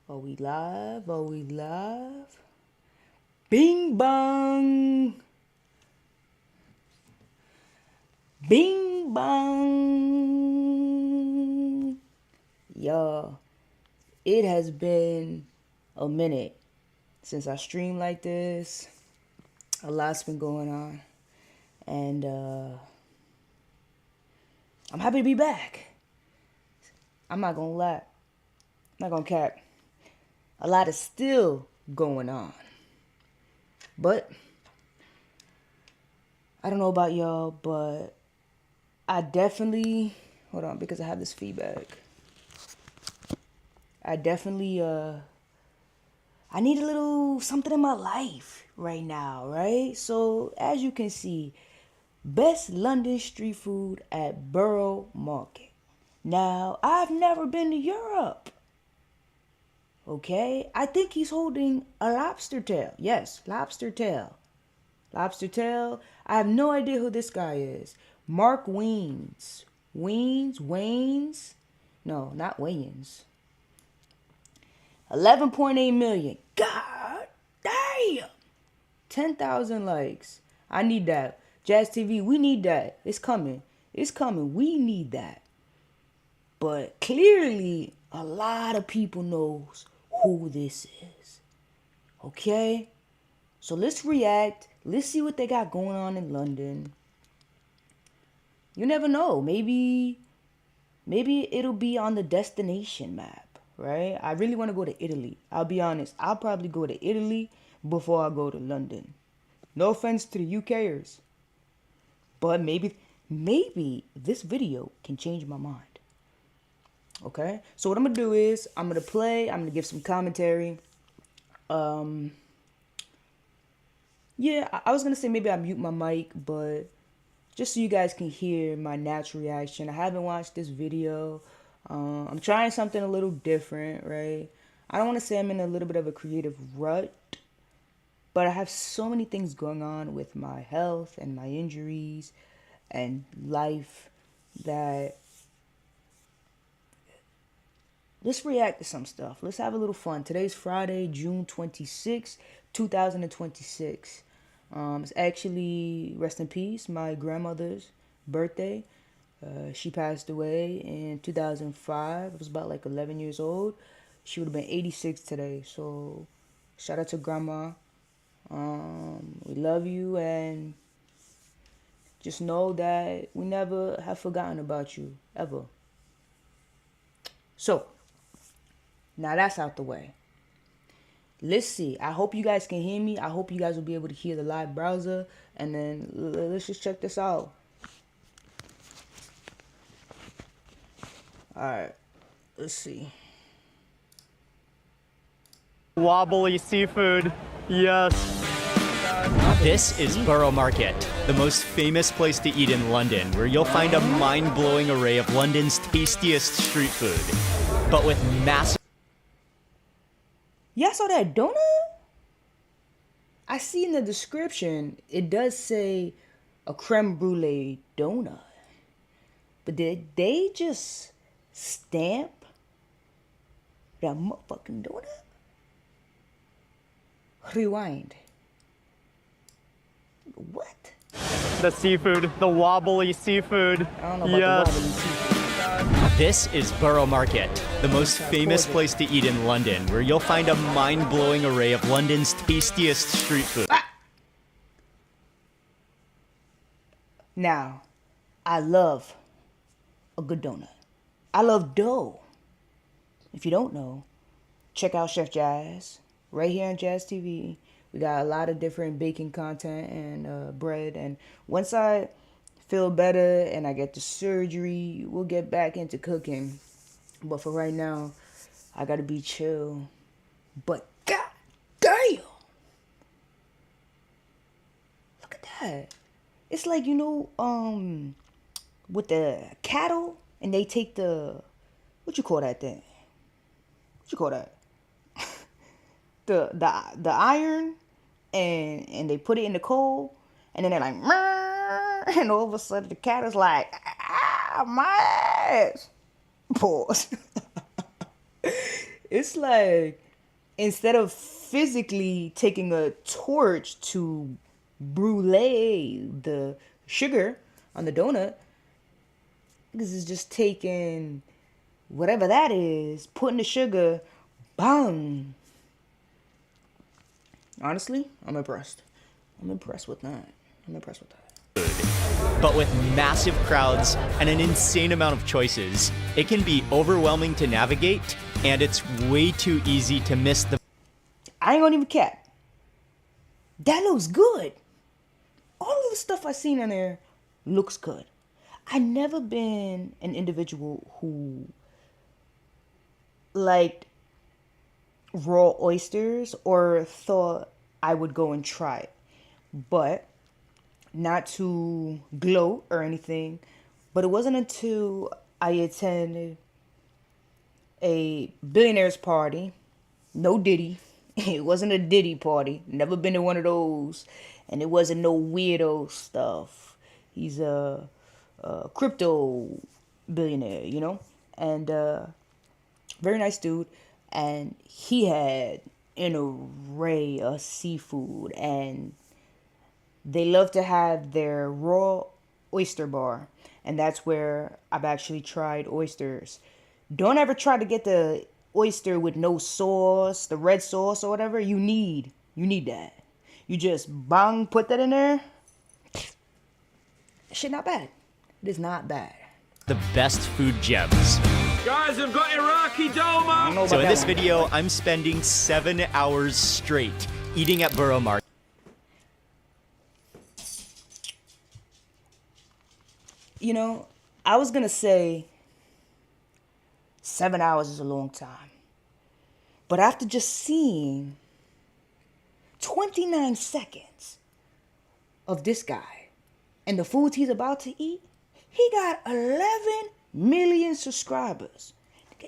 Are we live? Are we live? Bing bong! Bing bong! Y'all, it has been a minute since I streamed like this. A lot's been going on. And I'm happy to be back. I'm not gonna lie. I'm not gonna cap. A lot is still going on. But I don't know about y'all, but I definitely hold on because I have this feedback. I definitely I need a little something in my life right now, right? So as you can see, best London street food at Borough Market. Now, I've never been to Europe. Okay? I think he's holding a lobster tail. Yes, lobster tail. Lobster tail. I have no idea who this guy is. Mark Weens. Waynes? No, not Wayans. 11.8 million. God damn. 10,000 likes. I need that. Jazz TV, we need that. It's coming. It's coming. We need that. But clearly, a lot of people knows who this is. Okay? So let's react. Let's see what they got going on in London. You never know. Maybe it'll be on the destination map, right? I really want to go to Italy. I'll be honest. I'll probably go to Italy before I go to London. No offense to the UKers. But maybe this video can change my mind. Okay? So what I'm going to do is I'm going to give some commentary. Yeah, I was going to say maybe I mute my mic, but just so you guys can hear my natural reaction. I haven't watched this video. I'm trying something a little different, right? I don't want to say I'm in a little bit of a creative rut, but I have so many things going on with my health and my injuries and life that let's react to some stuff. Let's have a little fun. Today's Friday, June 26, 2026. It's actually, rest in peace, my grandmother's birthday. She passed away in 2005. I was about like 11 years old. She would have been 86 today. So shout out to grandma. We love you, and just know that we never have forgotten about you, ever. So now that's out the way. Let's see. I hope you guys can hear me. I hope you guys will be able to hear the live browser. And then let's just check this out. Alright. Let's see. Wobbly seafood. Yes. This is Borough Market, the most famous place to eat in London, where you'll find a mind-blowing array of London's tastiest street food, but with massive... Y'all saw that donut? I see in the description, it does say a creme brulee donut. But did they just stamp that motherfucking donut? Rewind. What? The seafood, the wobbly seafood. I don't know about the wobbly seafood. This is Borough Market, the most famous place to eat in London, where you'll find a mind-blowing array of London's tastiest street food. Now, I love a good donut. I love dough. If you don't know, check out Chef Jazz right here on Jazz TV. We got a lot of different baking content and bread. And once I feel better and I get the surgery, we'll get back into cooking. But for right now, I gotta be chill. But god damn! Look at that. It's like, you know, with the cattle and they take what you call that thing? What you call that? the iron and they put it in the coal and then they're like, "Meh," and all of a sudden the cat is like, ah, my ass. Pause. It's like instead of physically taking a torch to brulee the sugar on the donut, this is just taking whatever that is, putting the sugar, bang. Honestly, I'm impressed. I'm impressed with that. I'm impressed with that. But with massive crowds and an insane amount of choices, it can be overwhelming to navigate, and it's way too easy to miss the I ain't gonna even cap. That looks good. All of the stuff I seen in there looks good. I never been an individual who liked raw oysters or thought I would go and try it. But not to gloat or anything, but it wasn't until I attended a billionaire's party, no Diddy. It wasn't a Diddy party. Never been to one of those, and it wasn't no weirdo stuff. He's a crypto billionaire, you know, and very nice dude. And he had an array of seafood, and they love to have their raw oyster bar, and that's where I've actually tried oysters. Don't ever try to get the oyster with no sauce, the red sauce or whatever. You need that. You just bang, put that in there. Shit, not bad. It is not bad. the best food gems. Guys, I've got Iraqi dough, man. So in this video, I'm spending 7 hours straight eating at Borough Market. You know, I was gonna say 7 hours is a long time. But after just seeing 29 seconds of this guy and the foods he's about to eat, he got 11 million subscribers.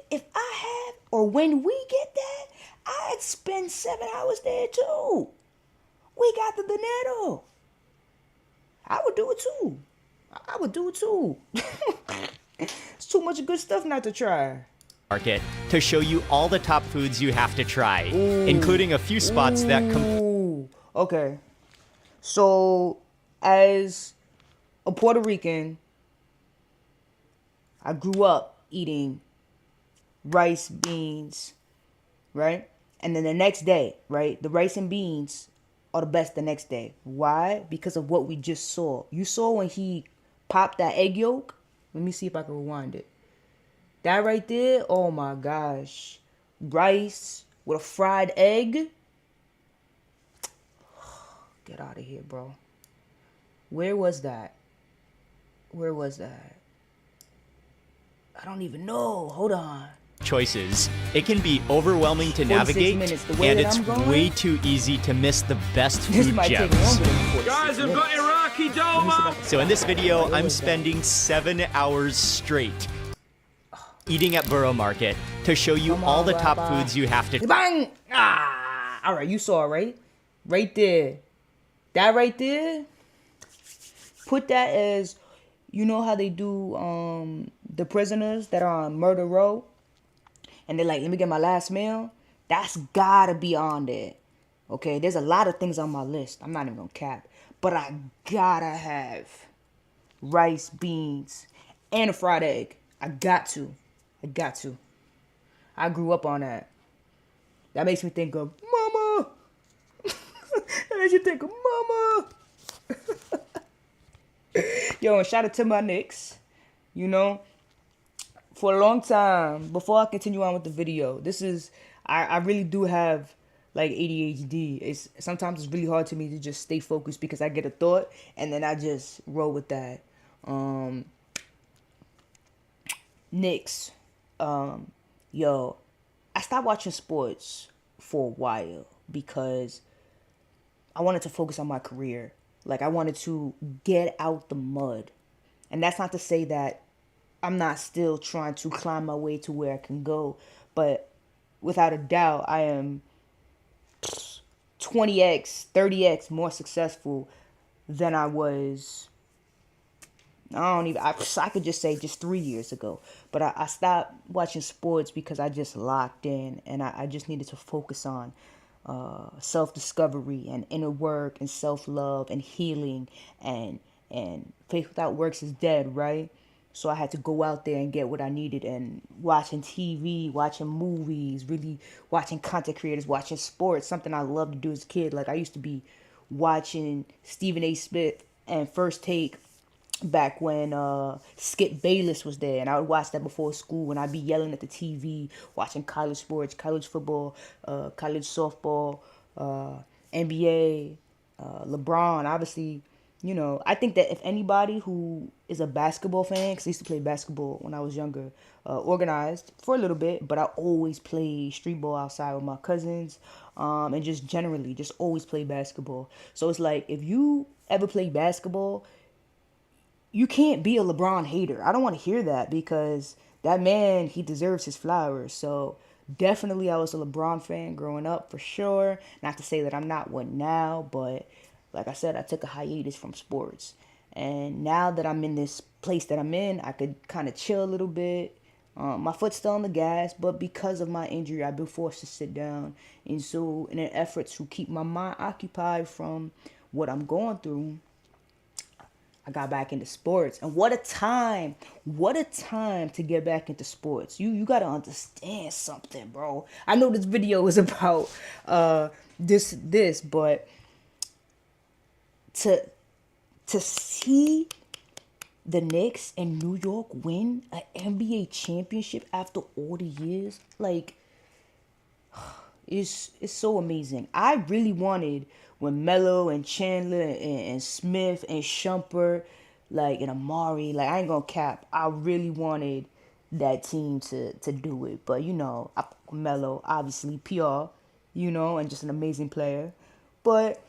If I had, or when we get that, I'd spend 7 hours there too. We got the dinero. I would do it too. I would do it too. It's too much good stuff not to try. Market to show you all the top foods you have to try, including a few spots that Okay. So, as a Puerto Rican, I grew up eating rice, beans, right? And then the next day, right? The rice and beans are the best the next day. Why? Because of what we just saw. You saw when he popped that egg yolk? Let me see if I can rewind it. That right there, oh my gosh. Rice with a fried egg. Get out of here, bro. Where was that? Where was that? I don't even know. Hold on. choices, it can be overwhelming to 46 navigate, minutes. The way and that it's I'm going, way too easy to miss the best this food might take gems. longer than 46 Guys, I've minutes. got Iraqi dough, man. So in this video, Where I'm was that? spending 7 hours straight eating at Borough Market to show you Come all on, the top Baba. foods you have to Bang! Ah! All right, you saw it, right? Right there. That right there. Put that as, you know how they do the prisoners that are on murder row? And they're like, let me get my last meal. That's gotta be on there. Okay, there's a lot of things on my list. I'm not even gonna cap. But I gotta have rice, beans, and a fried egg. I got to. I got to. I grew up on that. That makes me think of mama. That makes you think of mama. Yo, and shout out to my Knicks. You know, for a long time, before I continue on with the video, this is, I really do have like ADHD. It's sometimes it's really hard to me to just stay focused because I get a thought and then I just roll with that. Knicks. Yo, I stopped watching sports for a while because I wanted to focus on my career. Like, I wanted to get out the mud. And that's not to say that I'm not still trying to climb my way to where I can go. But without a doubt, I am 20x, 30x more successful than I was, I could just say just 3 years ago. But I stopped watching sports because I just locked in, and I just needed to focus on self-discovery and inner work and self-love and healing, and faith without works is dead, right? So I had to go out there and get what I needed, and watching TV, watching movies, really watching content creators, watching sports, something I loved to do as a kid. Like I used to be watching Stephen A. Smith and First Take back when Skip Bayless was there, and I would watch that before school, and I'd be yelling at the TV, watching college sports, college football, college softball, NBA, LeBron, obviously. I think that if anybody who is a basketball fan, because I used to play basketball when I was younger, organized for a little bit, but I always played street ball outside with my cousins, and just generally, just always play basketball. So it's like, if you ever play basketball, you can't be a LeBron hater. I don't want to hear that, because that man, he deserves his flowers. So definitely I was a LeBron fan growing up, for sure. Not to say that I'm not one now, but like I said, I took a hiatus from sports. And now that I'm in this place that I'm in, I could kind of chill a little bit. My foot's still on the gas, but because of my injury, I've been forced to sit down. And so in an effort to keep my mind occupied from what I'm going through, I got back into sports. And what a time to get back into sports. You got to understand something, bro. I know this video is about this, but to see the Knicks in New York win an NBA championship after all the years, like, it's so amazing. I really wanted when Melo and Chandler and Smith and Shumpert, like, and Amari, like, I ain't gonna cap, I really wanted that team to do it. But Melo, obviously PR, and just an amazing player. But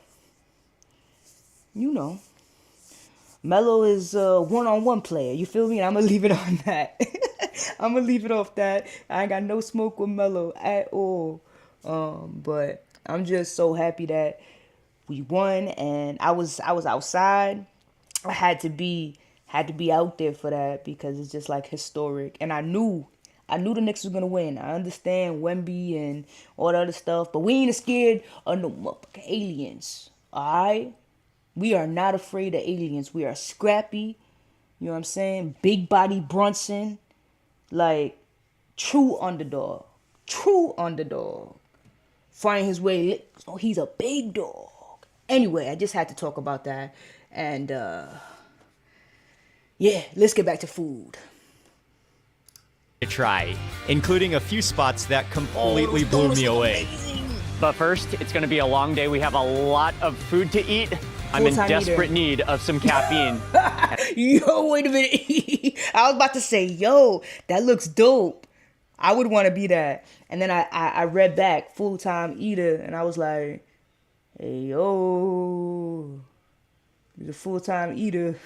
Melo is a one-on-one player. You feel me? And I'm going to leave it on that. I'm going to leave it off that. I ain't got no smoke with Melo at all. But I'm just so happy that we won, and I was outside. I had to be out there for that, because it's just like historic. And I knew the Knicks was gonna win. I understand Wemby and all the other stuff, but we ain't scared of no motherfucking aliens. Alright? We are not afraid of aliens. We are scrappy. You know what I'm saying? Big body Brunson. Like, true underdog. True underdog. Find his way. Oh, he's a big dog. Anyway, I just had to talk about that. And, yeah, let's get back to food. To try, including a few spots that completely blew me away. Amazing. But first, it's going to be a long day. We have a lot of food to eat. I'm in Full-time desperate eater. need of some caffeine. Yo, wait a minute. I was about to say, yo, that looks dope. I would want to be that. And then I read back, full-time eater, and I was like, hey, yo, he's a full-time eater.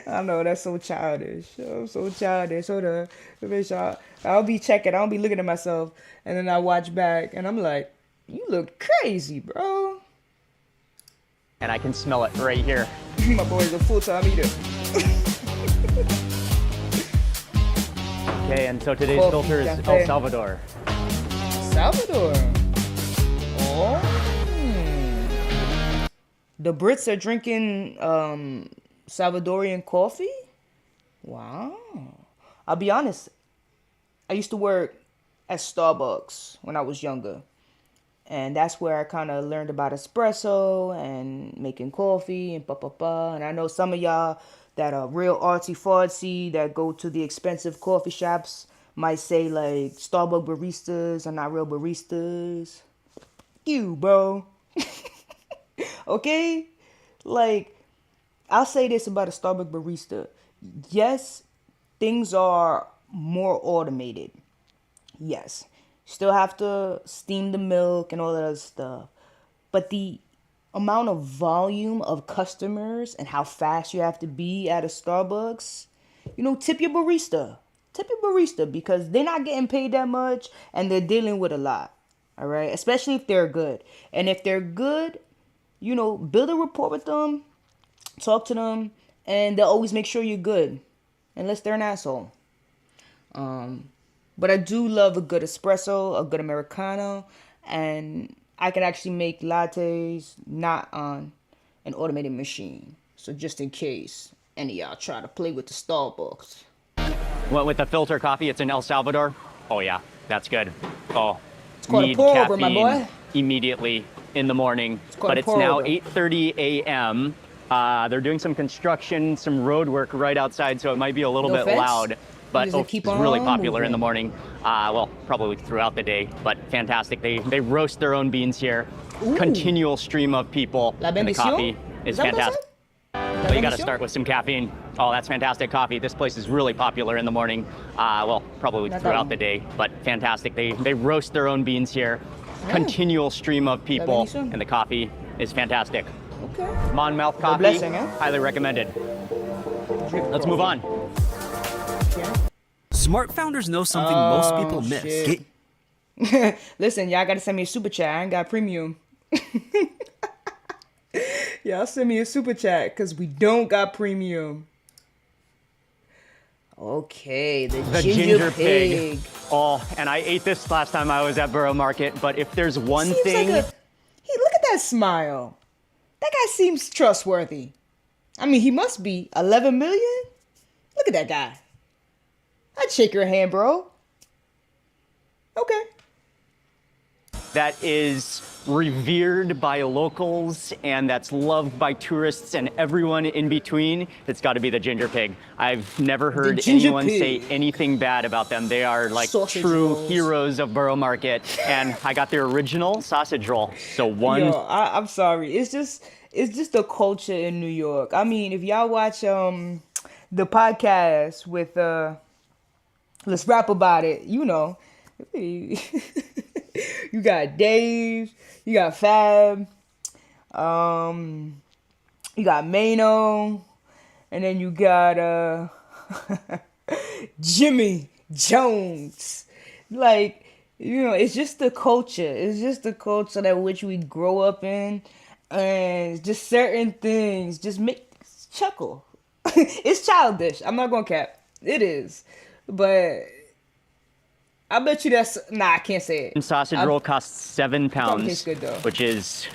I know, that's so childish. I'm so childish. Hold on. I'll be checking. I'll be looking at myself, and then I watch back, and I'm like, you look crazy, bro. And I can smell it right here. My boy's a full-time eater. Okay, and so today's Coffee, filter is cafe. El Salvador. Salvador. Oh. The Brits are drinking Salvadorian coffee? Wow. I'll be honest. I used to work at Starbucks when I was younger. And that's where I kind of learned about espresso and making coffee and And I know some of y'all that are real artsy-fartsy that go to the expensive coffee shops might say, like, Starbucks baristas are not real baristas. You, bro. Okay? Like, I'll say this about a Starbucks barista. Yes, things are more automated. Yes. Still have to steam the milk and all that other stuff. But the amount of volume of customers and how fast you have to be at a Starbucks, tip your barista. Tip your barista, because they're not getting paid that much and they're dealing with a lot. All right? Especially if they're good. And if they're good, build a rapport with them, talk to them, and they'll always make sure you're good, unless they're an asshole. But I do love a good espresso, a good Americano, and I can actually make lattes not on an automated machine. So just in case any of y'all try to play with the Starbucks. Went with the filter coffee. It's in El Salvador. Oh yeah, that's good. Oh, It's called a need pour over, caffeine my boy. immediately in the morning. called But a it's pour now over. 8:30 a.m. They're doing some construction, some road work right outside, so it might be a little No bit offense. loud. But Just keep it's really on popular in the moving. morning. Well, probably throughout the day, but fantastic. They roast their own beans here. Ooh. Continual stream of people, La and the bendición? coffee is that what that fantastic. said? Well, you got to bendición? start with some caffeine. Oh, that's fantastic coffee. This place is really popular in the morning. Well, probably Not that throughout one. the day, but fantastic. They roast their own beans here. Continual stream of people, bendición. and the coffee is fantastic. Okay. Monmouth coffee, blessing, eh? highly recommended. Let's move on. Smart founders know something most people miss. shit. Listen, y'all gotta send me a super chat. I ain't got premium. Y'all send me a super chat because we don't got premium. Okay, the ginger pig. Oh, and I ate this last time I was at Borough Market, but if there's one Seems thing... like hey, look at that smile. That guy seems trustworthy. I mean, he must be 11 million. Look at that guy. I'd shake your hand, bro. Okay. that is revered by locals and that's loved by tourists and everyone in between, it's got to be the ginger pig. I've never heard ginger anyone say pig. anything bad about them. They are like Sausage true rolls. heroes of Borough Market. And I got their original sausage roll. So one Yo, I'm sorry. It's just the culture in New York. I mean, if y'all watch the podcast with Let's Rap About It, you know. You got Dave, you got Fab, you got Mano, and then you got Jimmy Jones. Like, you know, it's just the culture. It's just the culture that which we grow up in, and just certain things just make us chuckle. It's childish. I'm not gonna cap. It is, but I bet you that's I can't say it. sausage roll costs £7, Probably tastes good, though. which is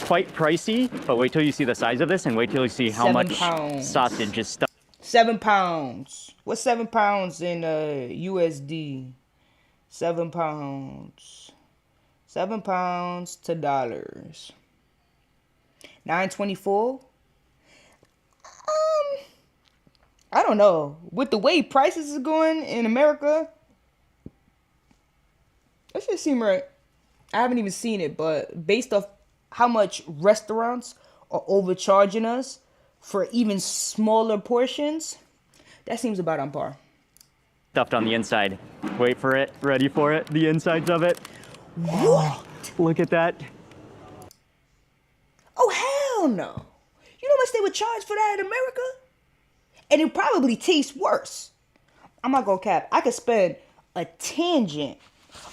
quite pricey. But wait till you see the size of this, and wait till you see how £7. much sausage is stuffed. £7. What's £7 in USD? £7. £7 to dollars. 9.24. I don't know. With the way prices is going in America, that should seem right. I haven't even seen it, but based off how much restaurants are overcharging us for even smaller portions, that seems about on par. Stuffed on the inside. Wait for it. Ready for it. The insides of it. What? Look at that. Oh, hell no. You know how much they would charge for that in America? And it probably tastes worse. I'm not gonna cap. I could spend a tangent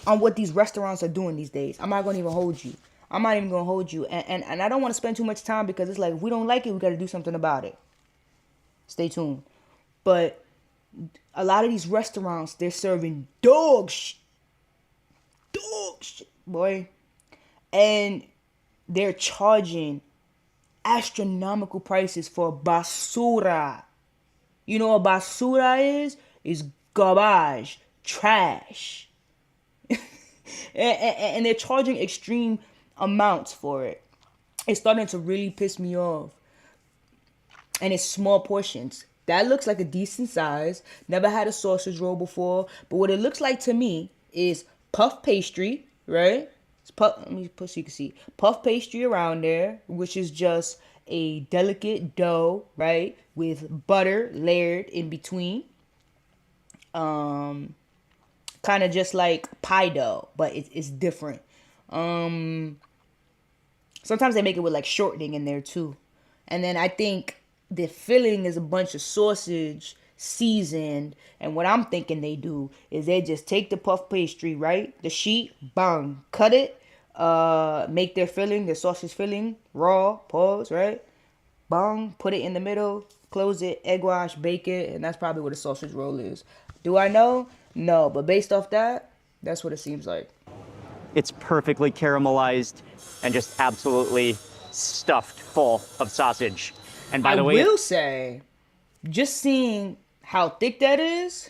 on what these restaurants are doing these days. I'm not gonna even hold you. I'm not even gonna hold you. And I don't want to spend too much time because it's like, if we don't like it, we gotta do something about it. Stay tuned. But a lot of these restaurants, they're serving dog shit, boy. And they're charging astronomical prices for basura. You know what basura is? It's garbage, trash. and they're charging extreme amounts for it. It's starting to really piss me off. And it's small portions. That looks like a decent size. Never had a sausage roll before. But what it looks like to me is puff pastry, right? Let me put so you can see. Puff pastry around there, which is just a delicate dough, right? With butter layered in between. Kind of just like pie dough, but it's different. Sometimes they make it with like shortening in there too. And then I think the filling is a bunch of sausage seasoned. And what I'm thinking they do is they just take the puff pastry, right? The sheet, bang, cut it, make their filling, their sausage filling, raw, pause, right? Bang, put it in the middle, close it, egg wash, bake it, and that's probably what a sausage roll is. Do I know? No, but based off that, that's what it seems like. It's perfectly caramelized and just absolutely stuffed full of sausage. And by the way, I will say, just seeing how thick that is,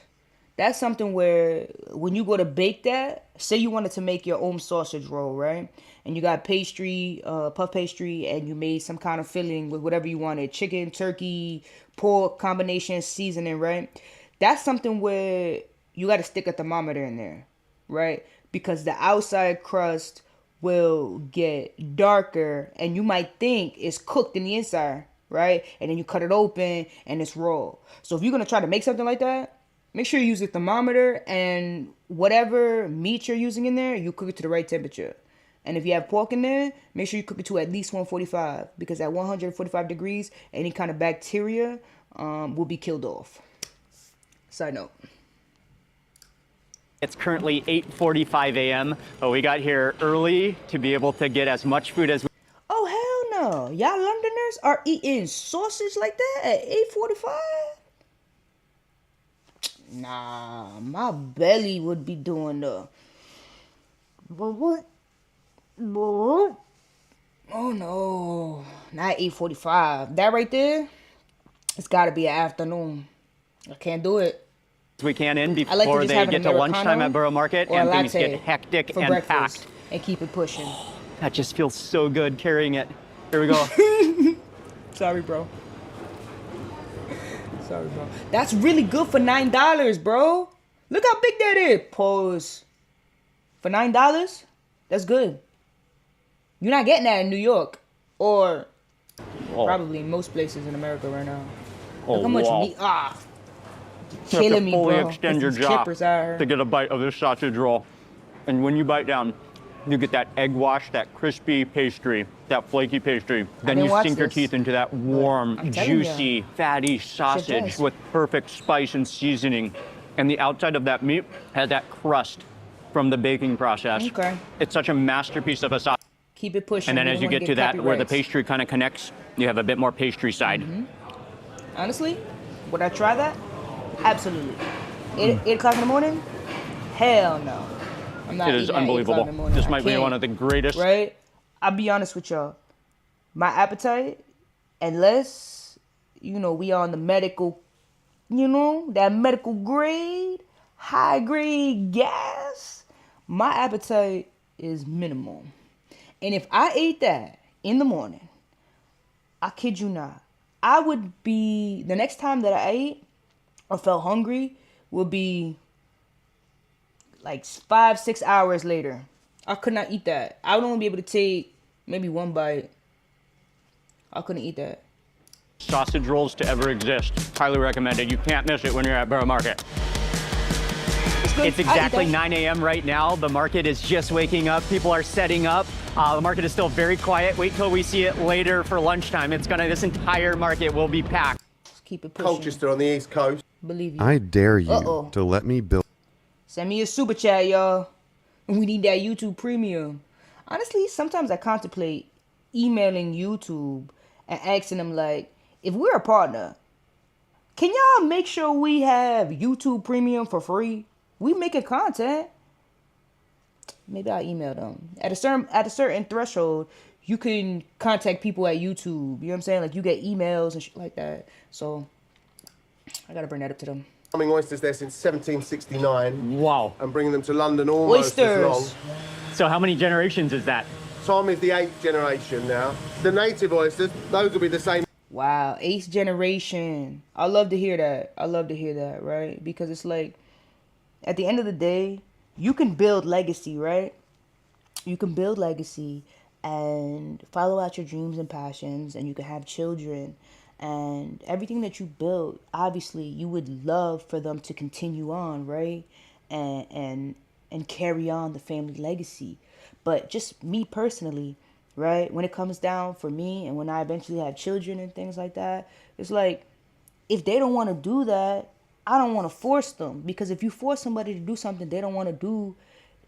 that's something where when you go to bake that, say you wanted to make your own sausage roll, right? And you got pastry, puff pastry, and you made some kind of filling with whatever you wanted, chicken, turkey, pork, combination, seasoning, right? That's something where you got to stick a thermometer in there, right? Because the outside crust will get darker and you might think it's cooked in the inside, right? And then you cut it open and it's raw. So if you're going to try to make something like that, make sure you use a thermometer, and whatever meat you're using in there, you cook it to the right temperature. And if you have pork in there, make sure you cook it to at least 145, because at 145 degrees, any kind of bacteria will be killed off. Side note. it's currently 8:45 a.m., but we got here early to be able to get as much food as we Oh, hell no. Y'all Londoners are eating sausage like that at 8:45? Nah, my belly would be doing the... What? Oh, no. Not 8:45. That right there, it's got to be an afternoon. I can't do it. can in I like to before just they have an get to lunchtime Americano at Borough Market, or a and things latte get hectic for and breakfast packed. and keep it pushing. That just feels so good carrying it. Here we go. Sorry, bro. Sorry, bro. That's really good for $9, bro. Look how big that is. Pause. For $9, that's good. You're not getting that in New York, or probably in most places in America right now. Look how much meat. You have to Killing me, fully bro. extend your These jaw chippers out here. to get a bite of this sausage roll. And when you bite down, you get that egg wash, that crispy pastry, that flaky pastry. Then didn't you watch sink your this, teeth into that warm, I'm telling ya. juicy, fatty sausage does. with perfect spice and seasoning. And the outside of that meat has that crust from the baking process. Okay. It's such a masterpiece of a sausage. Keep it pushing. And then We as don't you wanna get to that, where the copyrights. pastry kind of connects, you have a bit more pastry side. Honestly, would I try that? Absolutely. 8 o'clock in the morning? Hell no. I'm not It is eating at 8 o'clock unbelievable. in the morning. This I might be can't, one of the greatest. Right? I'll be honest with y'all. My appetite, unless, we on the medical, that medical grade, high grade gas, my appetite is minimal. And if I ate that in the morning, I kid you not, I would be, the next time that I ate or felt hungry would be like 5-6 hours later. I could not eat that. I would only be able to take maybe one bite. I couldn't eat that. Sausage rolls to ever exist. Highly recommended. You can't miss it when you're at Borough Market. Good. It's I eat exactly that. 9 a.m. right now. The market is just waking up. People are setting up. The market is still very quiet. Wait till we see it later for lunchtime. This entire market will be packed. Just keep it pushing. Colchester on the East Coast. Believe you. I dare you Uh-oh. to let me build. Send me a super chat, y'all. We need that YouTube premium. Honestly, sometimes I contemplate emailing YouTube and asking them, like, if we're a partner, can y'all make sure we have YouTube premium for free? We making content. Maybe I'll email them. At a certain threshold, you can contact people at YouTube. You know what I'm saying? Like, you get emails and shit like that. So, I gotta bring that up to them. Farming oysters there since 1769 Wow. and bringing them to London almost as long. Oysters. So how many generations is that? Tom is the 8th generation now. The native oysters, those will be the same. Wow, 8th generation. I love to hear that. I love to hear that, right? Because it's like, at the end of the day, you can build legacy, right? You can build legacy and follow out your dreams and passions, and you can have children. And everything that you build, obviously, you would love for them to continue on, right? And carry on the family legacy. But just me personally, right? When it comes down for me, and when I eventually have children and things like that, it's like, if they don't want to do that, I don't want to force them. Because if you force somebody to do something they don't want to do,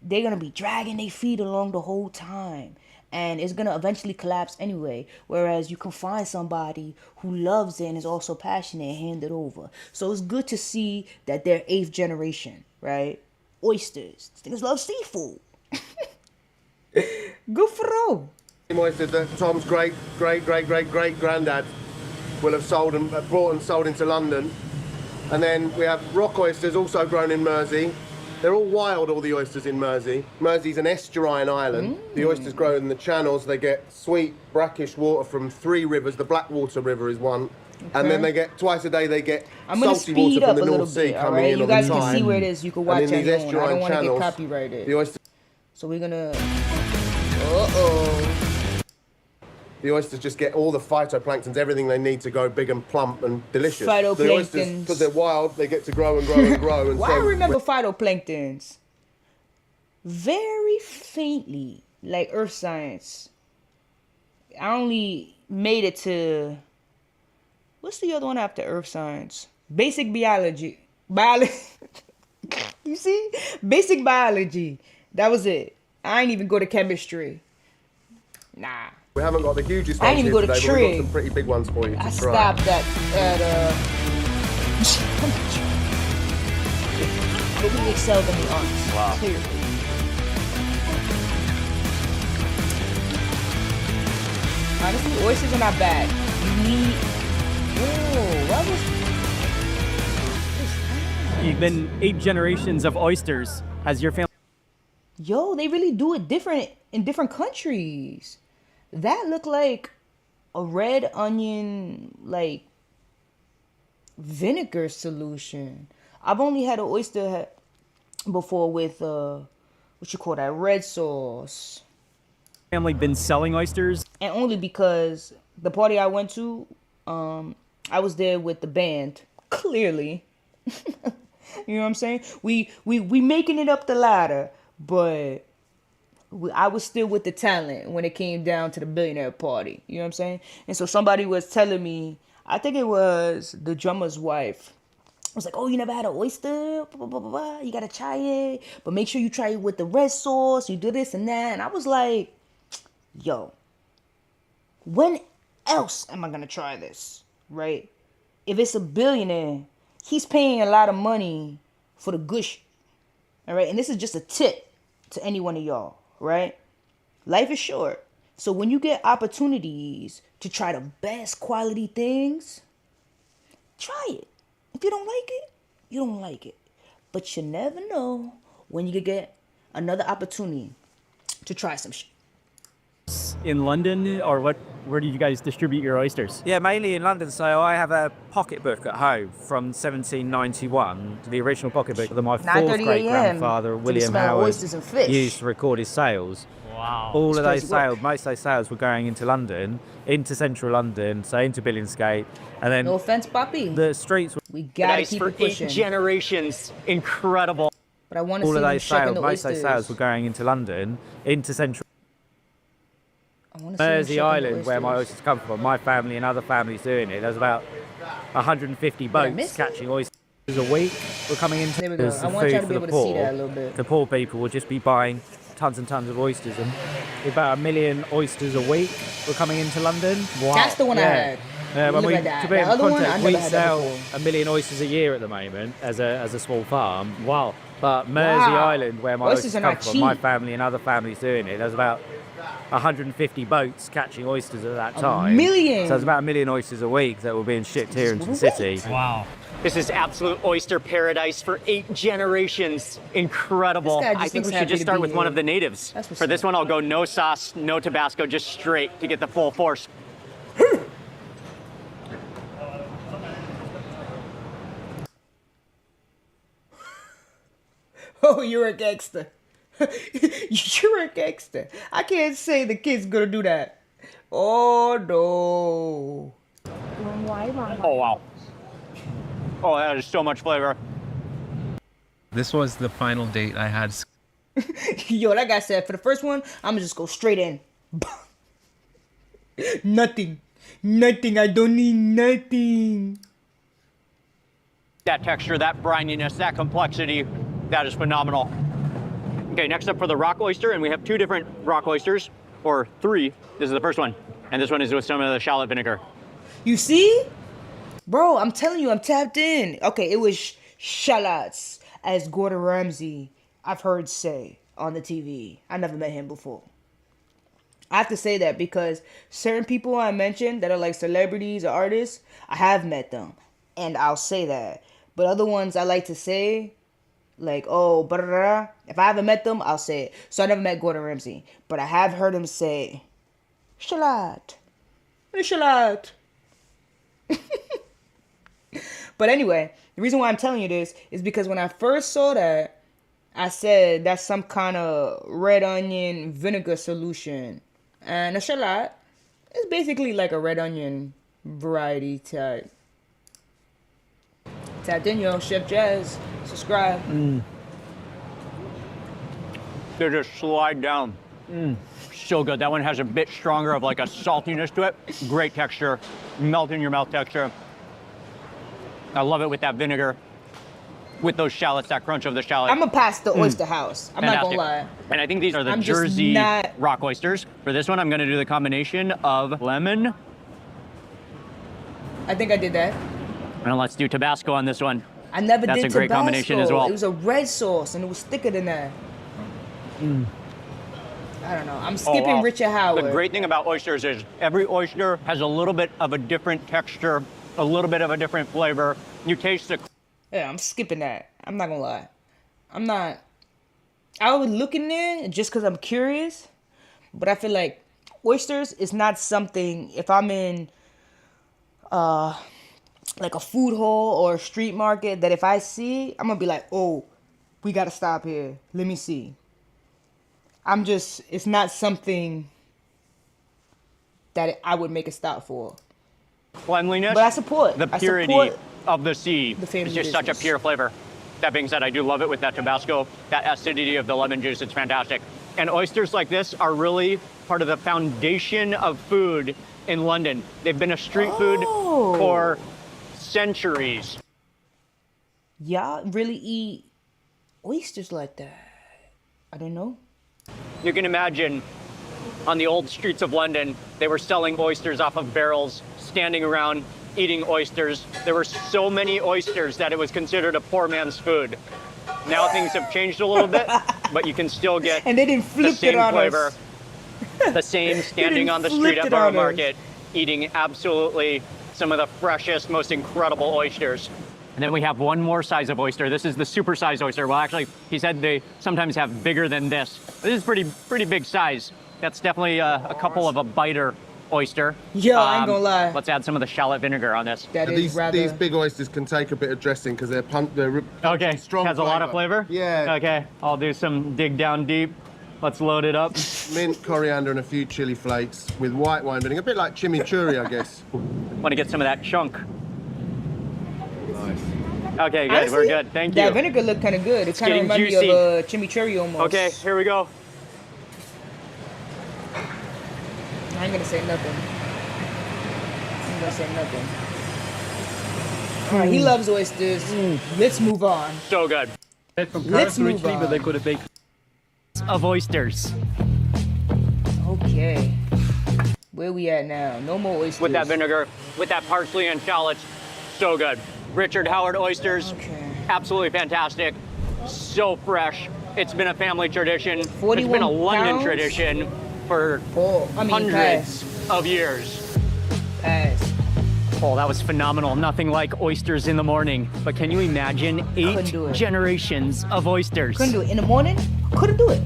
they're going to be dragging their feet along the whole time. and it's gonna eventually collapse anyway. Whereas you can find somebody who loves it and is also passionate and hand it over. So it's good to see that they're 8th generation, right? Oysters. Things love seafood. Good for them. Oysters that Tom's great granddad will have sold and brought and sold into London. And then we have rock oysters, also grown in Mersey. They're all wild, all the oysters in Mersey. Mersey's an estuarine island. The oysters grow in the channels. They get sweet, brackish water from 3 rivers. The Blackwater River is one. Okay. And then they get, twice a day, they get salty water from the North Sea coming in you all the guys time. can see where it is. You can watch it these on your own. I don't want to get channels, copyrighted. the oysters, so we're gonna... Uh-oh. the oysters just get all the phytoplanktons, everything they need to go big and plump and delicious. Phytoplanktons. The oysters, because they're wild, they get to grow and grow and grow. And Why I remember phytoplanktons? Very faintly, like Earth Science. I only made it to... What's the other one after Earth Science? Basic Biology. You see? Basic Biology. That was it. I ain't even go to chemistry. Nah. We haven't got the hugest I ones ain't here even go to today, but we've trig. got some pretty big ones for you to I try. stopped at but we excelled in the arts. Wow. Clearly. Honestly, oysters are not bad. You need... Whoa, what was... You've been 8 generations of oysters. Has your family... Yo, they really do it different in different countries. That looked like a red onion, like, vinegar solution. I've only had an oyster before with, what you call that, red sauce. family been selling oysters? And only because the party I went to, I was there with the band, clearly. You know what I'm saying? We making it up the ladder, but I was still with the talent when it came down to the billionaire party. You know what I'm saying? And so somebody was telling me, I think it was the drummer's wife. I was like, oh, you never had an oyster? Blah, blah, blah, blah. You got to try it. But make sure you try it with the red sauce. You do this and that. And I was like, yo, when else am I going to try this? Right? If it's a billionaire, he's paying a lot of money for the gush. All right? And this is just a tip to any one of y'all. Right? Life is short. So when you get opportunities to try the best quality things, try it. If you don't like it, you don't like it. But you never know when you could get another opportunity to try some shit. In London, or where do you guys distribute your oysters? Yeah, mainly in London. So I have a pocketbook at home from 1791, the original pocketbook that my 4th great-grandfather, William Howard, used to record his sales. Wow. All of those crazy work. sales, most of those sales were going into London, into central London, so into Billingsgate, and then No offense, Poppy. the streets were We gotta Nice keep for it pushing. 8 generations. Incredible. But I want to see all of you those shucking sales, the most of oysters. those sales were going into London, into central I wanna see you Mersey shucking the Island, where my oysters. oysters come from. My family and other families doing it. There's about 150 I boats miss it? catching oysters a week. Were coming into There we go. as I the want food y'all to for be the able to see poor. that a little bit. The poor people will just be buying tons and tons of oysters, and about 1 million oysters a week were coming into London. Wow. That's the one I had. Yeah, when Look we, at that. to be The in other one, I context, never we had that sell before. 1 million oysters a year at the moment as a small farm. Wow. But Mersey Wow. Island, where my Oysters oysters are come not from, my cheap. family and other families doing it, there's about 150 boats catching oysters at that time. million? So there's about 1 million oysters a week that were being shipped here into the city. Wow. This is absolute oyster paradise for 8 generations. Incredible. This guy just I think looks we should happy just to start be with one here. of the natives. That's what's For this up. one, I'll go no sauce, no Tabasco, just straight to get the full force. Oh, you're a gangster. You're a gangster. I can't say the kid's gonna do that. Oh no. Oh, wow. Oh, that is so much flavor. This was the final date I had. Yo, like I said, for the first one, I'm gonna just go straight in. Nothing. Nothing. I don't need nothing. That texture, that brininess, that complexity, that is phenomenal. Okay, next up for the rock oyster, and we have 2 different rock oysters. or 3. This is the first one. And this one is with some of the shallot vinegar. You see? Bro, I'm telling you, I'm tapped in. Okay, it was shallots, as Gordon Ramsay, I've heard say on the TV. I never met him before. I have to say that because certain people I mentioned that are like celebrities or artists, I have met them. And I'll say that. But other ones I like to say, like, oh, blah, if I haven't met them, I'll say it. So I never met Gordon Ramsay. But I have heard him say, shallot. Shallot. But anyway, the reason why I'm telling you this is because when I first saw that, I said that's some kind of red onion vinegar solution. And a shallot is basically like a red onion variety type. Tapped in, yo. Chef Jazz. Subscribe. They just slide down. So good. That one has a bit stronger of like a saltiness to it. Great texture. Melt in your mouth texture. I love it with that vinegar. With those shallots, that crunch of the shallot. I'm going to pass the oyster house. I'm Fantastic. not going to lie. And I think these are the I'm just Jersey not- rock oysters. For this one, I'm going to do the combination of lemon. I think I did that. And let's do Tabasco on this one. I never That's did a great Tabasco. combination as well. It was a red sauce and it was thicker than that. I don't know. I'm skipping wow. Richard Howard. The great thing about oysters is every oyster has a little bit of a different texture, a little bit of a different flavor. You taste the... Yeah, I'm skipping that. I'm not gonna lie. I'm not. I was looking there just because I'm curious, but I feel like oysters is not something. If I'm in, like a food hall or a street market, that if I see, I'm gonna be like, oh, we gotta stop here. Let me see. I'm just. It's not something that I would make a stop for. cleanliness, But I support the I purity support of the sea. the family It's just such a business. pure flavor. That being said, I do love it with that Tabasco, that acidity of the lemon juice. It's fantastic. And oysters like this are really part of the foundation of food in London. They've been a street food for centuries. Y'all really eat oysters like that? I didn't know. You can imagine on the old streets of London, they were selling oysters off of barrels, standing around eating oysters. There were so many oysters that it was considered a poor man's food. Now things have changed a little bit, but you can still get And they didn't the flip it same on flavor, us. the same standing didn't on the flip street at it Borough on us. Market, eating absolutely some of the freshest, most incredible oysters. And then we have one more size of oyster. This is the super size oyster. Well, actually, he said they sometimes have bigger than this. This is pretty big size. That's definitely a couple of a biter oyster. Yo, I ain't gonna lie. Let's add some of the shallot vinegar on this. That is rather. These big oysters can take a bit of dressing because they're Okay, strong. has a lot of flavor? Yeah. Okay, I'll do some dig down deep. Let's load it up. Mint, coriander, and a few chili flakes with white wine vinegar. A bit like chimichurri, I guess. Want to get some of that chunk. Nice. Okay, good, Honestly, we're good, thank you. That vinegar looked kind of good. It kind of getting reminded juicy. me of a chimichurri almost. Okay, here we go. I ain't gonna say nothing. I ain't gonna say nothing. All right, he loves oysters. Let's move on. So good. From Let's Paris move originally, on. but they got a bake. Of oysters. Okay. Where we at now? No more oysters. With that vinegar, with that parsley and shallots, so good. Richard Howard oysters, Okay. absolutely fantastic. So fresh. It's been a family tradition. It's 41 been a London pounds? tradition for hundreds of years. Pass. Oh, that was phenomenal. Nothing like oysters in the morning. But can you imagine Couldn't do 8 it. generations of oysters? Couldn't do it. In the morning, couldn't do it.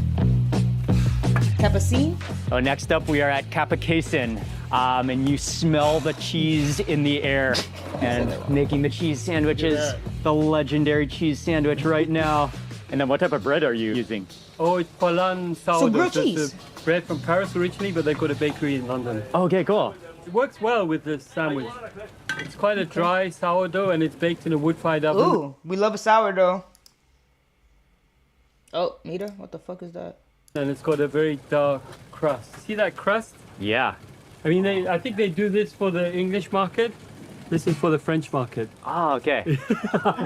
Cappuccino? So next up, we are at Capacayson, and you smell the cheese in the air. And making the cheese sandwiches, the legendary cheese sandwich right now. And then what type of bread are you using? Oh, it's Polan sourdough. grilled So it's cheese. a bread from Paris originally, but they got a bakery in London. Okay, cool. It works well with the sandwich. It's quite a dry sourdough, and it's baked in a wood-fired oven. Ooh, we love a sourdough. Oh, Nita, what the fuck is that? And it's got a very dark crust. See that crust? Yeah. I mean, I think they do this for the English market, This is for the French market. Oh, okay.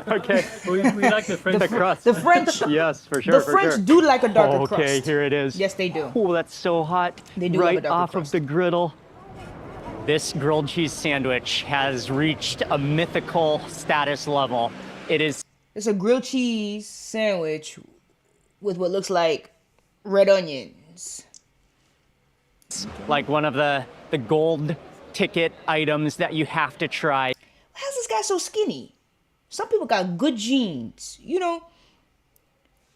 Okay. We like the French crust. The French, Yes, for sure. the French do like a darker crust. Okay, here it is. Yes, they do. Oh, that's so hot. They do love a right darker off crust. of the griddle. This grilled cheese sandwich has reached a mythical status level. It is It's a grilled cheese sandwich with what looks like red onions. like one of the gold ticket items that you have to try. How's this guy so skinny? Some people got good genes. You know,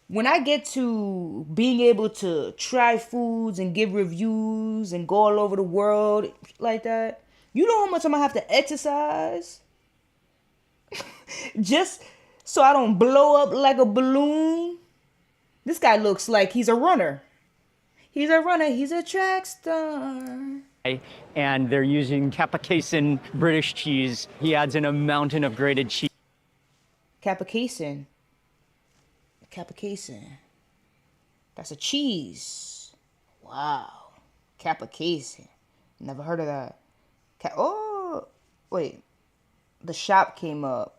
when I get to being able to try foods and give reviews and go all over the world like that, you know how much I'm gonna have to exercise? Just so I don't blow up like a balloon. This guy looks like he's a runner. He's a runner, he's a track star. And they're using Capsaicin British cheese. He adds in a mountain of grated cheese. Capsaicin. Capsaicin. That's a cheese. Wow. Capsaicin. Never heard of that. Oh, wait. The shop came up.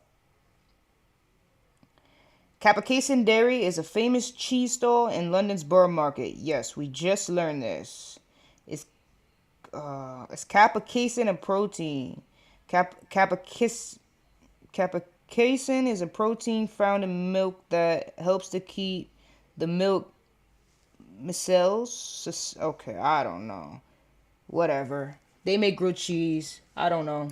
Capsaicin Dairy is a famous cheese stall in London's Borough Market. Yes, we just learned this. It's capsaicin and protein. Capsaicin is a protein found in milk that helps to keep the milk cells. Okay, I don't know. Whatever. They make grilled cheese. I don't know.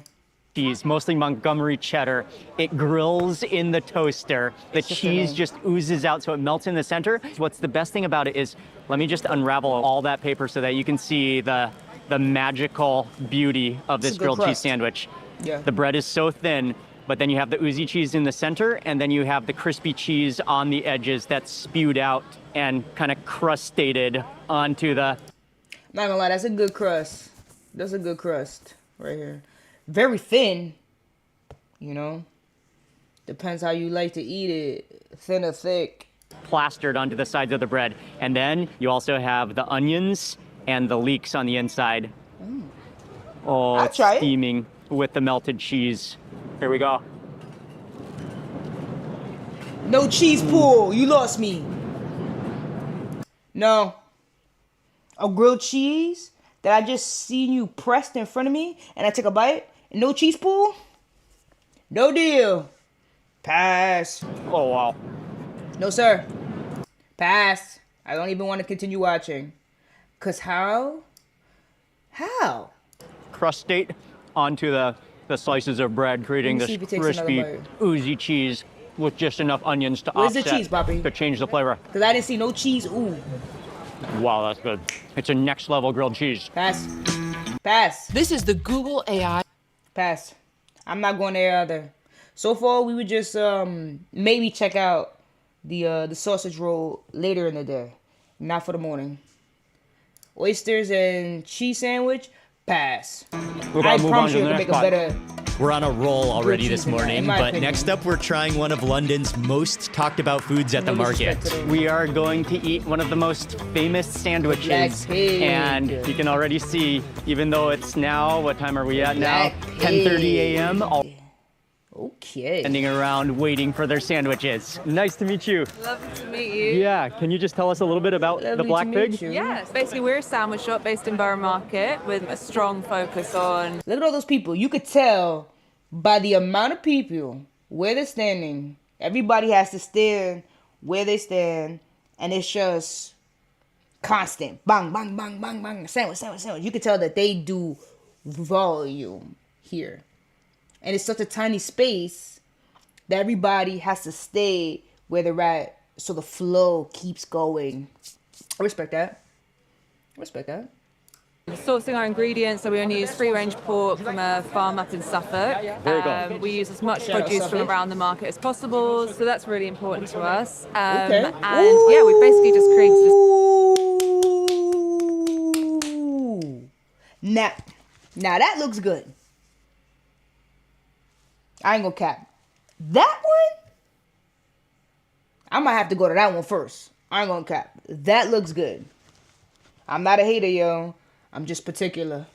Cheese, mostly Montgomery cheddar. It grills in the toaster. The cheese just oozes out so it melts in the center. What's the best thing about it is, let me just unravel all that paper so that you can see the magical beauty of this grilled cheese sandwich. Yeah. The bread is so thin, but then you have the oozy cheese in the center, and then you have the crispy cheese on the edges that's spewed out and kind of crustated onto the... Not gonna lie, that's a good crust. That's a good crust right here. Very thin, you know. Depends how you like to eat it. Thin or thick. Plastered onto the sides of the bread. And then you also have the onions and the leeks on the inside. Oh, I'll it's try it. steaming with the melted cheese. Here we go. No cheese pool. You lost me. No. A grilled cheese that I just seen you pressed in front of me and I took a bite and no cheese pool? No deal. Pass. Oh, wow. No, sir. Pass. I don't even want to continue watching. Cause how? How? Crustate onto the slices of bread, creating Let me this see if he takes crispy, another bite. oozy cheese with just enough onions to Where's the offset, cheese, Poppy? to change the flavor. Cause I didn't see no cheese. Ooh. Wow, that's good. It's a next level grilled cheese. Pass. Pass. This is the Google AI. Pass. I'm not going there either. So far, we would just maybe check out the sausage roll later in the day, not for the morning. Oysters and cheese sandwich. Pass. I promise you, I can make a better. We're on a roll already this cheese in morning, in my but opinion. next up we're trying one of London's most talked about foods at the No market. disrespect to them. We are going to eat one of the most famous sandwiches. Black pig. And you can already see, even though it's now, what time are we at now? Black 10:30 a.m. All Okay. standing around waiting for their sandwiches. Nice to meet you. Lovely to meet you. Yeah, can you just tell us a little bit about the Lovely to Black meet Pig? you. Yes, basically we're a sandwich shop based in Borough Market with a strong focus on... Look at all those people. You could tell by the amount of people where they're standing. Everybody has to stand where they stand, and it's just constant. Bang, bang, bang, bang, bang. Sandwich, sandwich, sandwich. You could tell that they do volume here. And it's such a tiny space that everybody has to stay where they're at so the flow keeps going. I respect that. I respect that. Sourcing our ingredients, so we only use free-range pork from a farm up in Suffolk. Very good. We use as much Shout out produce from Suffolk. around the market as possible, so that's really important to us. Okay. And yeah, we basically just created this. Ooh. Now that looks good. I ain't gonna cap. That one, I might have to go to that one first. I ain't gonna cap. That looks good. I'm not a hater, yo. I'm just particular.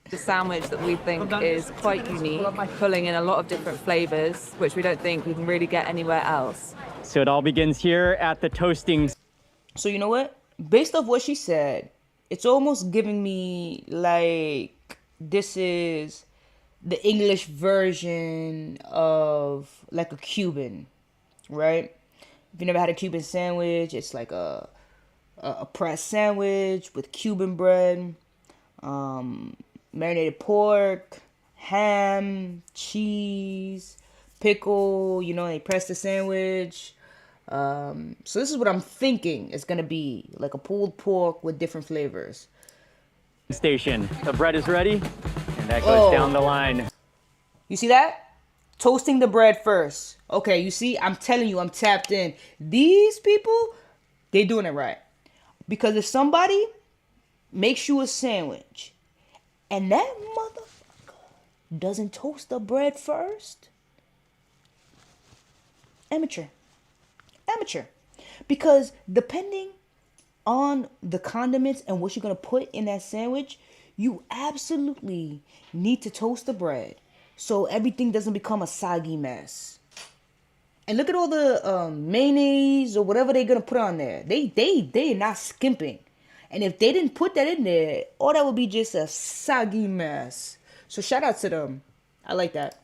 The sandwich that we think is quite unique, pulling in a lot of different flavors, which we don't think we can really get anywhere else. So it all begins here at the toasting. So you know what? Based off what she said, it's almost giving me like this is the English version of like a Cuban, right? If you never had a Cuban sandwich, it's like a pressed sandwich with Cuban bread, marinated pork, ham, cheese, pickle, you know, they press the sandwich. So this is what I'm thinking it's gonna be, like a pulled pork with different flavors. Station. The bread is ready, and that goes down the line. You see that? Toasting the bread first. Okay, you see, I'm telling you, I'm tapped in. These people, they doing it right. Because if somebody makes you a sandwich and that motherfucker doesn't toast the bread first, amateur. Because depending on the condiments and what you're going to put in that sandwich, you absolutely need to toast the bread so everything doesn't become a soggy mess. And look at all the mayonnaise or whatever they're going to put on there. They're not skimping. And if they didn't put that in there, oh, that would be just a soggy mess. So shout out to them. I like that.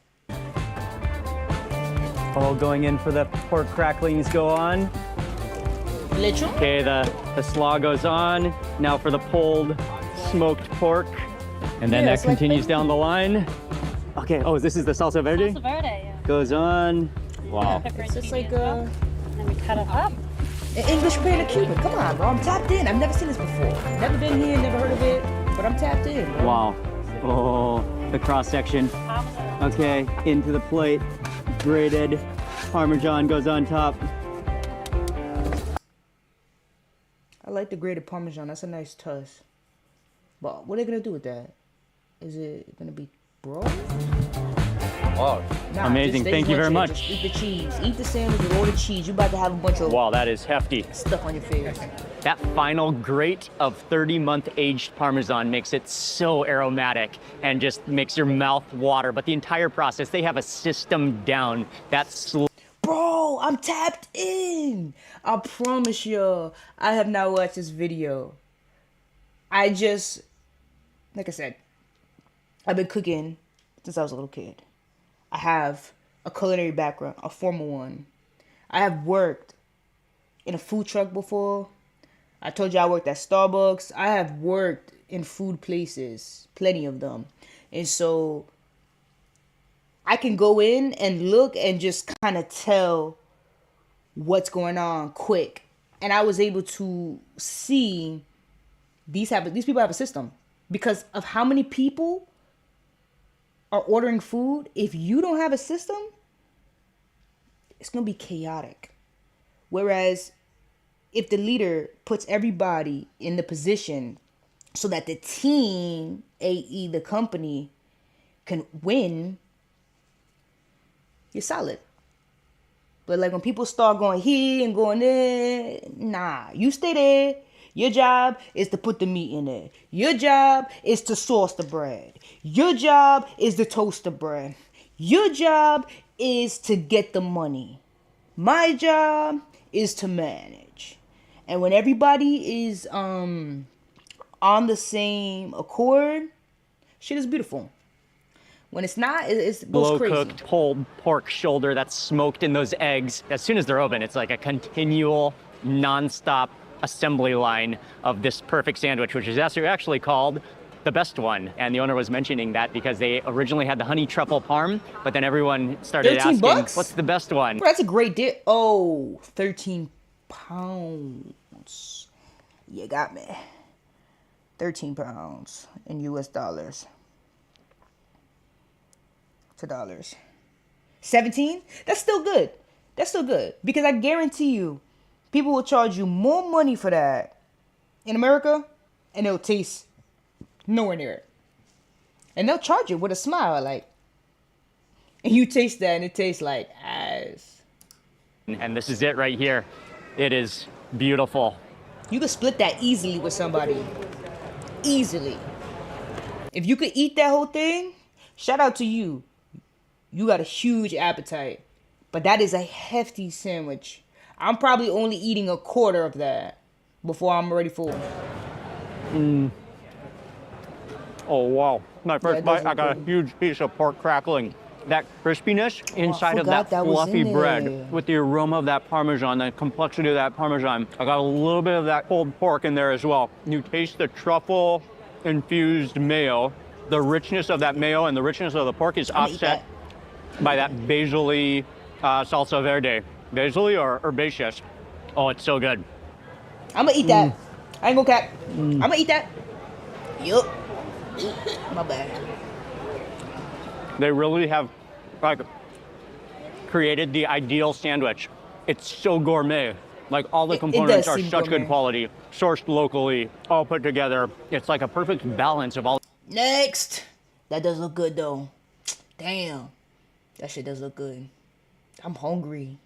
All going in for the pork cracklings go on. Lechon? Okay, the slaw goes on. Now for the pulled smoked pork. And then that continues down the line. Okay, oh, this is the salsa verde? Salsa verde, yeah. Goes on. Wow. It's just like and we cut it up. An English pan of Cuban. Come on, bro. I'm tapped in. I've never seen this before. Never been here, never heard of it, but I'm tapped in. Bro. Wow. Oh, the cross section. Okay, into the plate. Grated Parmesan goes on top. I like the grated Parmesan. That's a nice touch. But what are they going to do with that? Is it going to be broiled? Oh, amazing. Thank you very much. Just eat the cheese. Eat the sandwich with all the cheese. You're about to have a bunch of... Wow, that is hefty. Stuff on your face. That final grate of 30-month aged Parmesan makes it so aromatic and just makes your mouth water. But the entire process, they have a system down. That's... Bro, I'm tapped in. I promise you, I have not watched this video. I just... Like I said, I've been cooking since I was a little kid. I have a culinary background, a formal one. I have worked in a food truck before. I told you I worked at Starbucks. I have worked in food places, plenty of them. And so I can go in and look and just kind of tell what's going on quick. And I was able to see these people have a system because of how many people are ordering food. If you don't have a system, it's going to be chaotic. Whereas if the leader puts everybody in the position so that the team, i.e. the company, can win, you're solid. But like when people start going here and going there, nah, you stay there. Your job is to put the meat in there. Your job is to sauce the bread. Your job is to toast the bread. Your job is to get the money. My job is to manage. And when everybody is on the same accord, shit is beautiful. When it's not, it goes crazy. Low-cooked pulled pork shoulder that's smoked in those eggs. As soon as they're open, it's like a continual, non-stop assembly line of this perfect sandwich, which is actually called the best one. And the owner was mentioning that because they originally had the honey truffle parm, but then everyone started asking, $13? what's the best one? Bro, that's a great deal. Oh, 13 pounds. You got me. 13 pounds in US dollars. To dollars. 17? That's still good. That's still good. Because I guarantee you, people will charge you more money for that in America, and it'll taste nowhere near it. And they'll charge you with a smile, like, and you taste that, and it tastes like ass. And this is it right here. It is beautiful. You can split that easily with somebody. Easily. If you could eat that whole thing, shout out to you. You got a huge appetite. But that is a hefty sandwich. I'm probably only eating a quarter of that before I'm ready for it. Oh, wow. My first bite, I got a huge piece of pork crackling. That crispiness inside of that fluffy bread with the aroma of that Parmesan, the complexity of that Parmesan. I got a little bit of that pulled pork in there as well. You taste the truffle-infused mayo. The richness of that mayo and the richness of the pork is offset by that basil-y salsa verde. Basil-y or herbaceous? Oh, it's so good. I'm gonna eat that. I ain't gonna cap. I'm gonna eat that. Yup. My bad. They really have like created the ideal sandwich. It's so gourmet. Like all the components are such good quality, sourced locally, all put together. It's like a perfect balance of all. Next. That does look good though. Damn. That shit does look good. I'm hungry.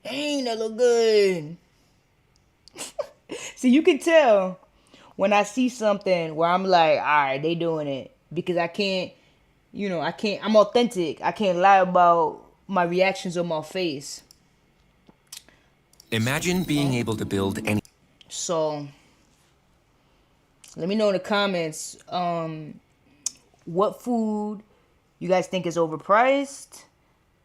Dang, that look good. See, you can tell when I see something where I'm like, all right, they doing it. Because I can't, I'm authentic. I can't lie about my reactions on my face. Imagine being able to build any. So, let me know in the comments what food you guys think is overpriced,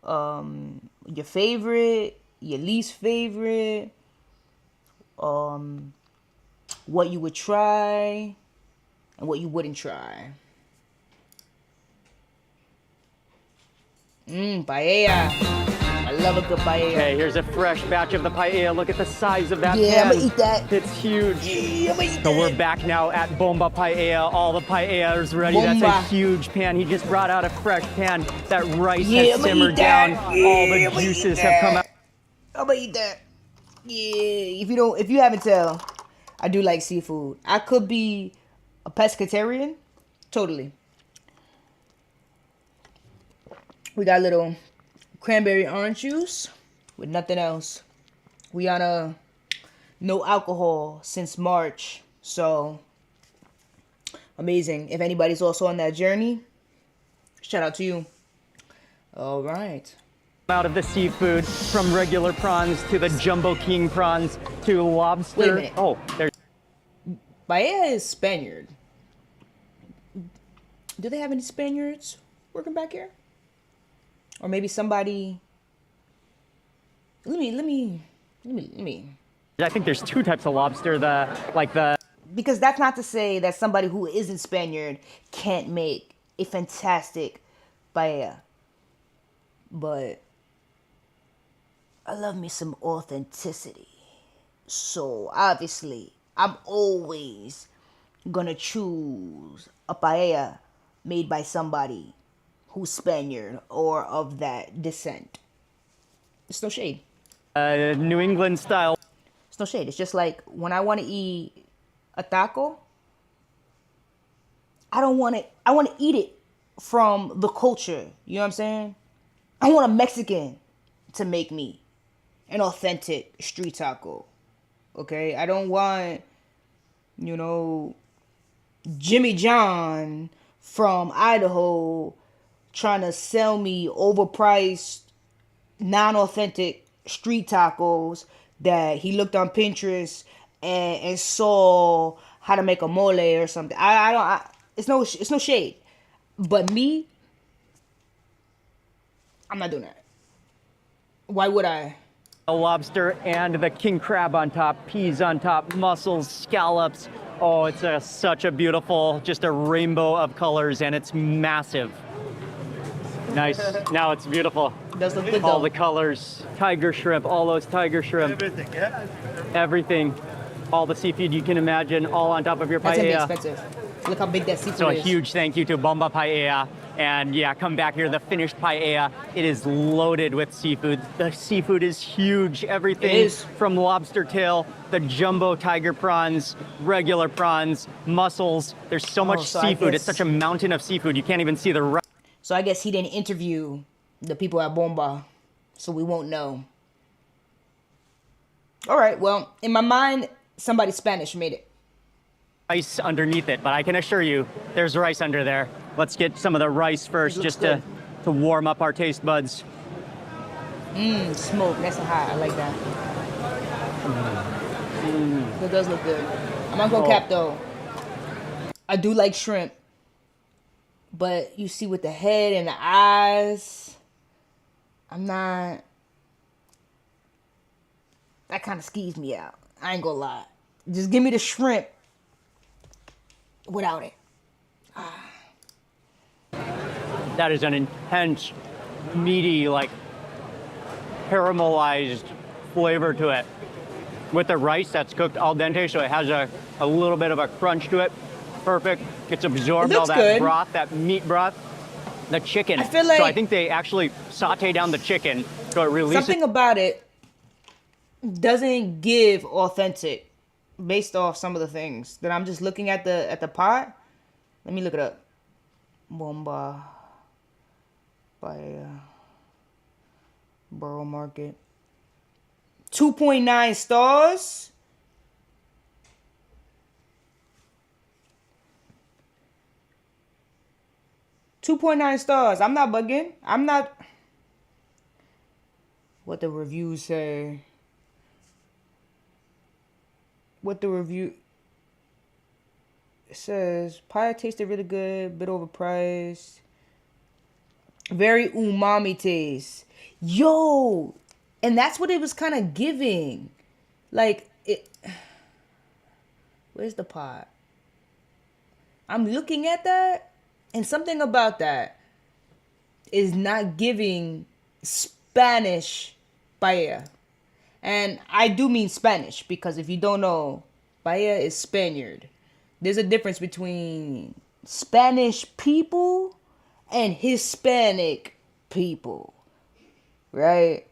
your favorite, your least favorite, what you would try, and what you wouldn't try. Paella. I love a good paella. Okay, here's a fresh batch of the paella. Look at the size of that pan. Yeah, I'm gonna eat that. It's huge. Yeah, I'm gonna eat that. So we're back now at Bomba Paella. All the paella is ready. Bomba. That's a huge pan. He just brought out a fresh pan. That rice has simmered down. All the juices have come out. I'm gonna eat that. Yeah, if you haven't tell, I do like seafood. I could be a pescatarian, totally. We got a little cranberry orange juice with nothing else. We on a no alcohol since March, so amazing. If anybody's also on that journey, shout out to you. All right. Out of the seafood, from regular prawns to the jumbo king prawns to lobster. Wait a minute. Oh, there's Paella is Spaniard. Do they have any Spaniards working back here? Or maybe somebody. Let me. I think there's two types of lobster. Because that's not to say that somebody who isn't Spaniard can't make a fantastic paella. But I love me some authenticity. So obviously, I'm always gonna choose a paella made by somebody who's Spaniard or of that descent. It's no shade. New England style. It's no shade. It's just like when I want to eat a taco, I want to eat it from the culture. You know what I'm saying? I want a Mexican to make me an authentic street taco. Okay? I don't want, Jimmy John from Idaho trying to sell me overpriced, non-authentic street tacos that he looked on Pinterest and saw how to make a mole or something. It's no shade. But me, I'm not doing that. Why would I? A lobster and the king crab on top, peas on top, mussels, scallops. Oh, it's such a beautiful, just a rainbow of colors, and it's massive. Nice. Now it's beautiful. Does look good all though. The colors, tiger shrimp, all those tiger shrimp. Everything, yeah? Everything. All the seafood you can imagine, all on top of your That's gonna be paella. expensive. Look how big that seafood So a is. huge thank you to Bomba Paella. And yeah, come back here, the finished paella. It is loaded with seafood. The seafood is huge. Everything from lobster tail, the jumbo tiger prawns, regular prawns, mussels. There's so much seafood. It's such a mountain of seafood. You can't even see the rest. So I guess he didn't interview the people at Bomba, so we won't know. All right, well, in my mind, somebody Spanish made it. rice underneath it, but I can assure you there's rice under there. Let's get some of the rice first just to warm up our taste buds. Smoke, that's hot. I like that. It does look good. I'm not gonna cap though. I do like shrimp, but you see with the head and the eyes, I'm not. That kind of skeeves me out. I ain't gonna lie. Just give me the shrimp without it. That is an intense, meaty, like caramelized flavor to it. With the rice that's cooked al dente, so it has a little bit of a crunch to it. Perfect. It's absorbed all that broth, that meat broth. The chicken. I feel like so I think they actually saute down the chicken so it releases. Something about it doesn't give authentic based off some of the things that I'm just looking at the pot. Let me look it up. Bomba by Borough Market. 2.9 stars. I'm not bugging. I'm not. What the reviews say. What the review it says, pie tasted really good, bit overpriced. Very umami taste. Yo, and that's what it was kind of giving. Like it. Where's the pot? I'm looking at that, and something about that is not giving Spanish paella. And I do mean Spanish, because if you don't know, paella is Spaniard. There's a difference between Spanish people and Hispanic people, right?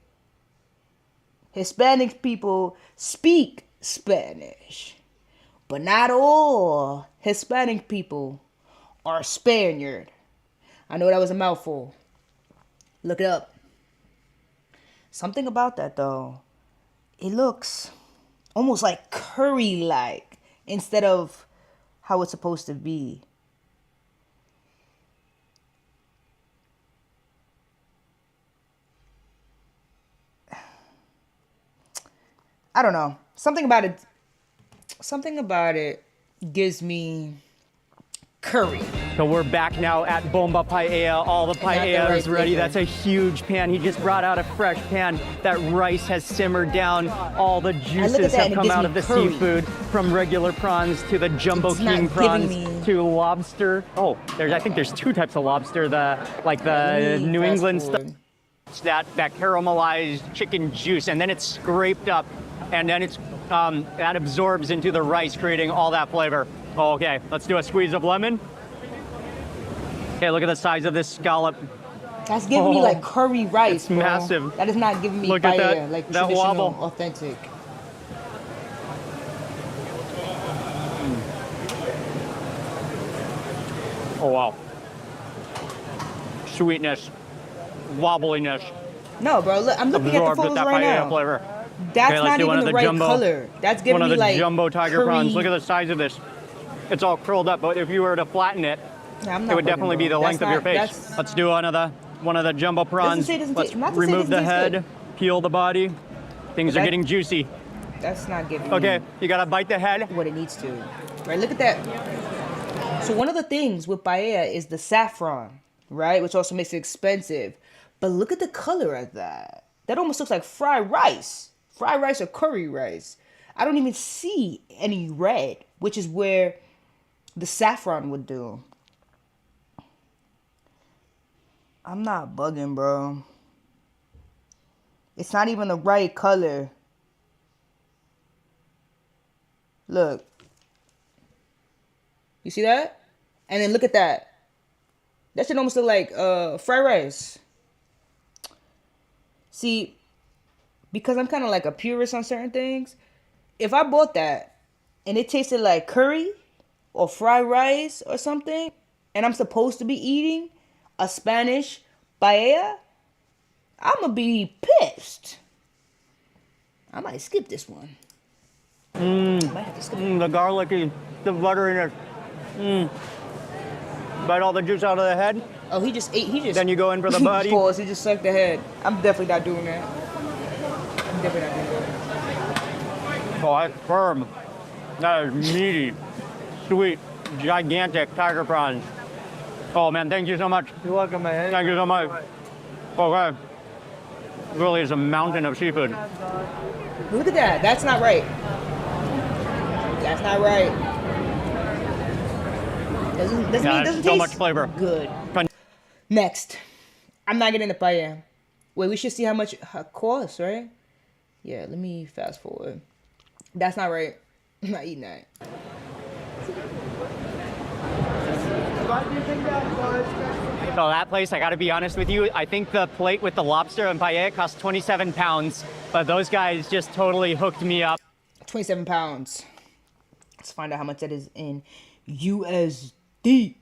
Hispanic people speak Spanish, but not all Hispanic people are Spaniard. I know that was a mouthful. Look it up. Something about that, though. It looks almost like curry-like instead of how it's supposed to be. I don't know. Something about it gives me curry. So we're back now at Bomba Paella. All the paella is ready. That's a huge pan. He just brought out a fresh pan. That rice has simmered down. All the juices have come out of the seafood, from regular prawns to the jumbo king prawns to lobster. Oh, I think there's two types of lobster. The New England stuff. It's that caramelized chicken juice, and then it's scraped up, and then it's that absorbs into the rice, creating all that flavor. Oh, okay, let's do a squeeze of lemon. Okay, look at the size of this scallop. That's giving me like curry rice, bro. Massive. That is not giving me look paella, at that, like that traditional, wobble. authentic. Oh, wow. Sweetness, wobbliness. No, bro, look, I'm looking at the photos right now. Flavor. That's okay, not even the right color. That's giving me like one of the jumbo tiger curry. prawns. Look at the size of this. It's all curled up, but if you were to flatten it, it would definitely be the length of your face. Let's do one of the jumbo prawns. Let's remove the head, peel the body. Things are getting juicy. That's not giving Okay, you gotta bite the head. What it needs to. Right, look at that. So one of the things with paella is the saffron, right? Which also makes it expensive. But look at the color of that. That almost looks like fried rice. Fried rice or curry rice. I don't even see any red, which is where the saffron would do. I'm not bugging, bro. It's not even the right color. Look. You see that? And then look at that. That should almost look like fried rice. See, because I'm kind of like a purist on certain things, if I bought that and it tasted like curry or fried rice or something, and I'm supposed to be eating a Spanish paella, I'm going to be pissed. I might skip this one. The garlicky the butteriness. Bite all the juice out of the head. Oh, he just ate. He just. Then you go in for the body. Pause. He just sucked the head. I'm definitely not doing that. I'm definitely not doing that. Oh, that's firm. That is meaty, sweet, gigantic tiger prawns. Oh man, thank you so much. You're welcome, man. Thank you so much. Okay. Really is a mountain of seafood. Look at that. That's not right. That's not right. Doesn't So taste much flavor. Good. Next. I'm not getting the paella. Wait, we should see how much it costs, right? Yeah, let me fast forward. That's not right. I'm not eating that. So that place, I gotta be honest with you, I think the plate with the lobster and paella cost 27 pounds, but those guys just totally hooked me up. 27 pounds. Let's find out how much that is in USD.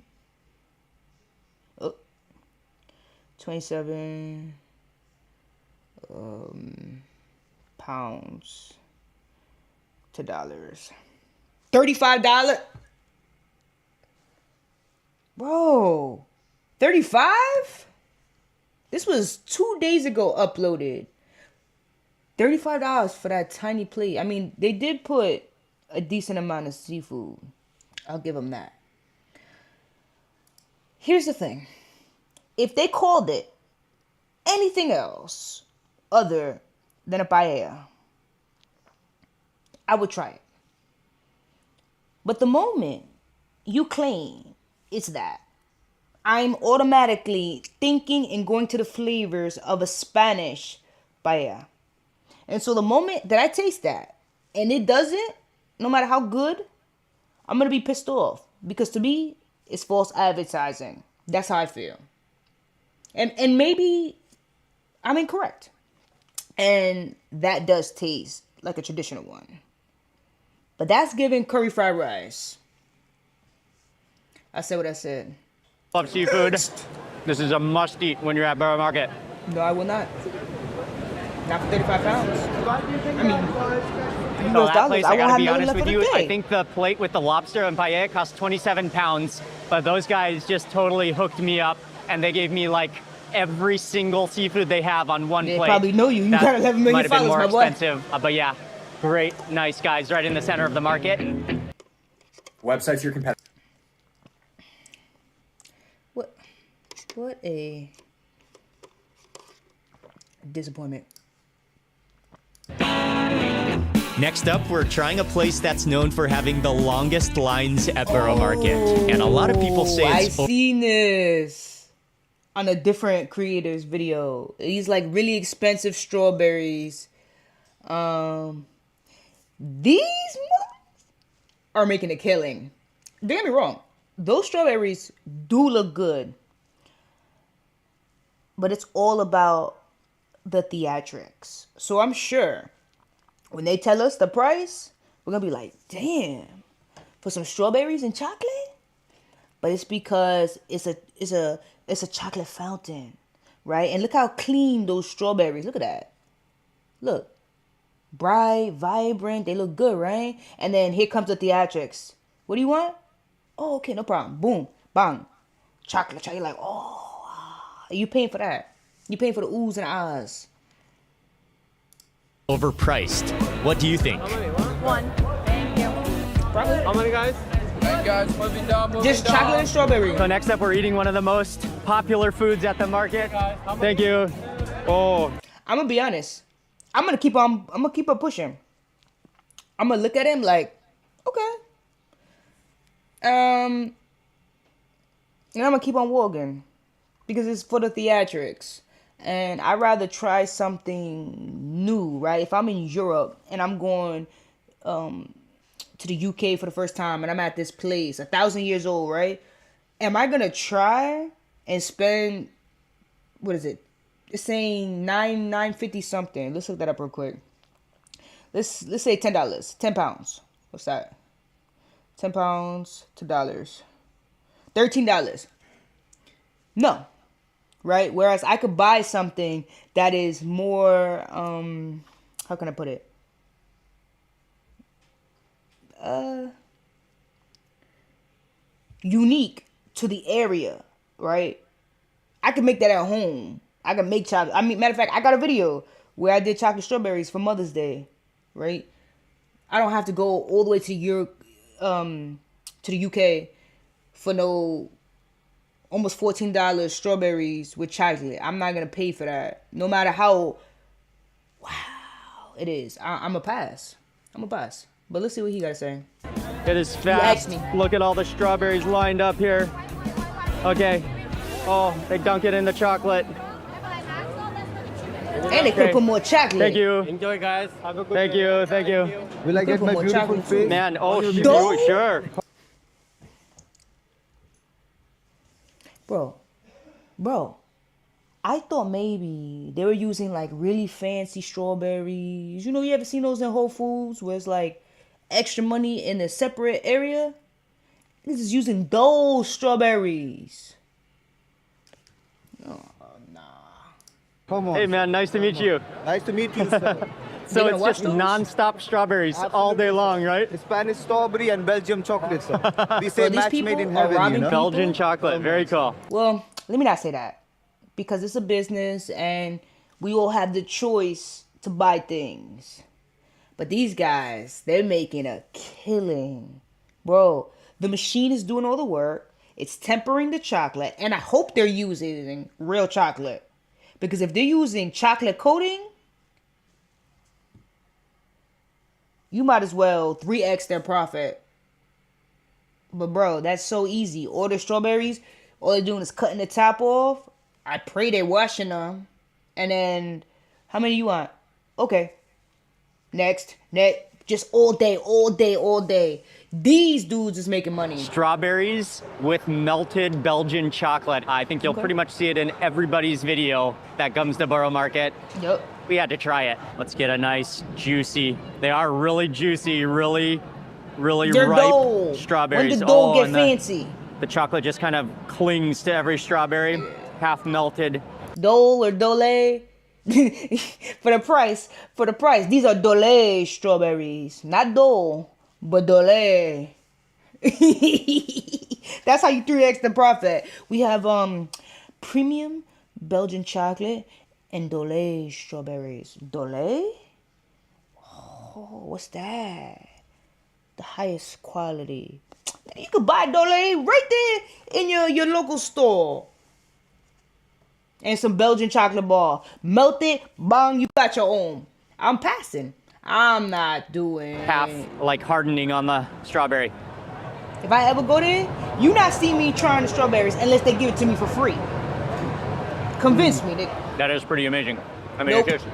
Oh. 27 pounds to dollars. $35? Bro, 35? This was 2 days ago uploaded. $35 for that tiny plate. I mean, they did put a decent amount of seafood. I'll give them that. Here's the thing. If they called it anything else other than a paella, I would try it. But the moment you claim it's that, I'm automatically thinking and going to the flavors of a Spanish paella. And so the moment that I taste that and it doesn't, no matter how good, I'm going to be pissed off. Because to me, it's false advertising. That's how I feel. And maybe I'm incorrect. And that does taste like a traditional one. But that's giving curry fried rice. I said what I said. Love seafood. This is a must eat when you're at Borough Market. No, I will not. Not for 35 pounds. I mean, so that place, I gotta be honest with you, I think the plate with the lobster and paella cost 27 pounds, but those guys just totally hooked me up, and they gave me like every single seafood they have on one plate. They probably know you. You got 11 million might have been followers, more my boy. expensive, but yeah, great, nice guys right in the center of the market. Websites your competitor. What a disappointment. Next up, we're trying a place that's known for having the longest lines at Borough Market. And a lot of people say it's... I seen this on a different creator's video. These like really expensive strawberries. These are making a killing. Don't get me wrong. Those strawberries do look good. But it's all about the theatrics. So I'm sure when they tell us the price, we're going to be like, damn, for some strawberries and chocolate? But it's because it's a chocolate fountain, right? And look how clean those strawberries. Look at that. Look. Bright, vibrant. They look good, right? And then here comes the theatrics. What do you want? Oh, okay, no problem. Boom, bang. Chocolate. You're like, oh. You paying for that. You paying for the oohs and ahs. Overpriced. What do you think? One. Thank you. Probably. How many guys? Hey guys, moving down. Just chocolate and strawberry. So next up, we're eating one of the most popular foods at the market. Thank you. Oh. I'm gonna be honest. I'm gonna keep on pushing. I'm gonna look at him like, okay. And I'm gonna keep on walking. Because it's for the theatrics. And I'd rather try something new, right? If I'm in Europe and I'm going to the UK for the first time and I'm at this place, 1,000 years old, right? Am I going to try and spend, what is it? It's saying $9.50 something. Let's look that up real quick. Let's say $10. 10 pounds. What's that? 10 pounds to dollars. $13. No. Right? Whereas I could buy something that is more, how can I put it? unique to the area, right? I can make that at home. I can make chocolate. I mean, matter of fact, I got a video where I did chocolate strawberries for Mother's Day, right? I don't have to go all the way to Europe, to the UK for no almost $14 strawberries with chocolate. I'm not gonna pay for that, no matter how wow it is. I'm a pass. But let's see what he gotta say. It is fast. Look at all the strawberries lined up here. Okay. Oh, they dunk it in the chocolate. And they could put more chocolate. Thank you. Enjoy, guys. Have a good Thank you. Thank you. Will I get my beautiful face? Man, oh, sure. Bro, I thought maybe they were using like really fancy strawberries. You know, you ever seen those in Whole Foods where it's like extra money in a separate area? This is using those strawberries. Oh, nah. Come on. Hey, man, nice to meet you. Nice to meet you, sir. So it's just non-stop strawberries all day long, right? Spanish strawberry and Belgium chocolate, sir. We say match made in heaven, you know? Belgian chocolate, very cool. Well, let me not say that. Because it's a business and we all have the choice to buy things. But these guys, they're making a killing. Bro, the machine is doing all the work. It's tempering the chocolate. And I hope they're using real chocolate. Because if they're using chocolate coating, you might as well 3x their profit. But bro, that's so easy. Order strawberries. All they're doing is cutting the top off. I pray they're washing them. And then, how many you want? Okay. Next. Just all day. These dudes is making money. Strawberries with melted Belgian chocolate. I think you'll pretty much see it in everybody's video that comes to Borough Market. Yep. We had to try it. Let's get a nice, juicy. They are really juicy, really They're ripe dole. strawberries. When the dole get fancy. The chocolate just kind of clings to every strawberry, half melted. Dole or dole. for the price. These are dole strawberries. Not dole, but dole. That's how you 3x the profit. We have premium Belgian chocolate and dole strawberries. Dole? Oh, what's that? The highest quality. You could buy dole right there in your local store. And some Belgian chocolate bar. Melt it, bang, you got your own. I'm passing. I'm not doing half like hardening on the strawberry. If I ever go there, you not see me trying the strawberries unless they give it to me for free. Convince me. That is pretty amazing. I mean, it's just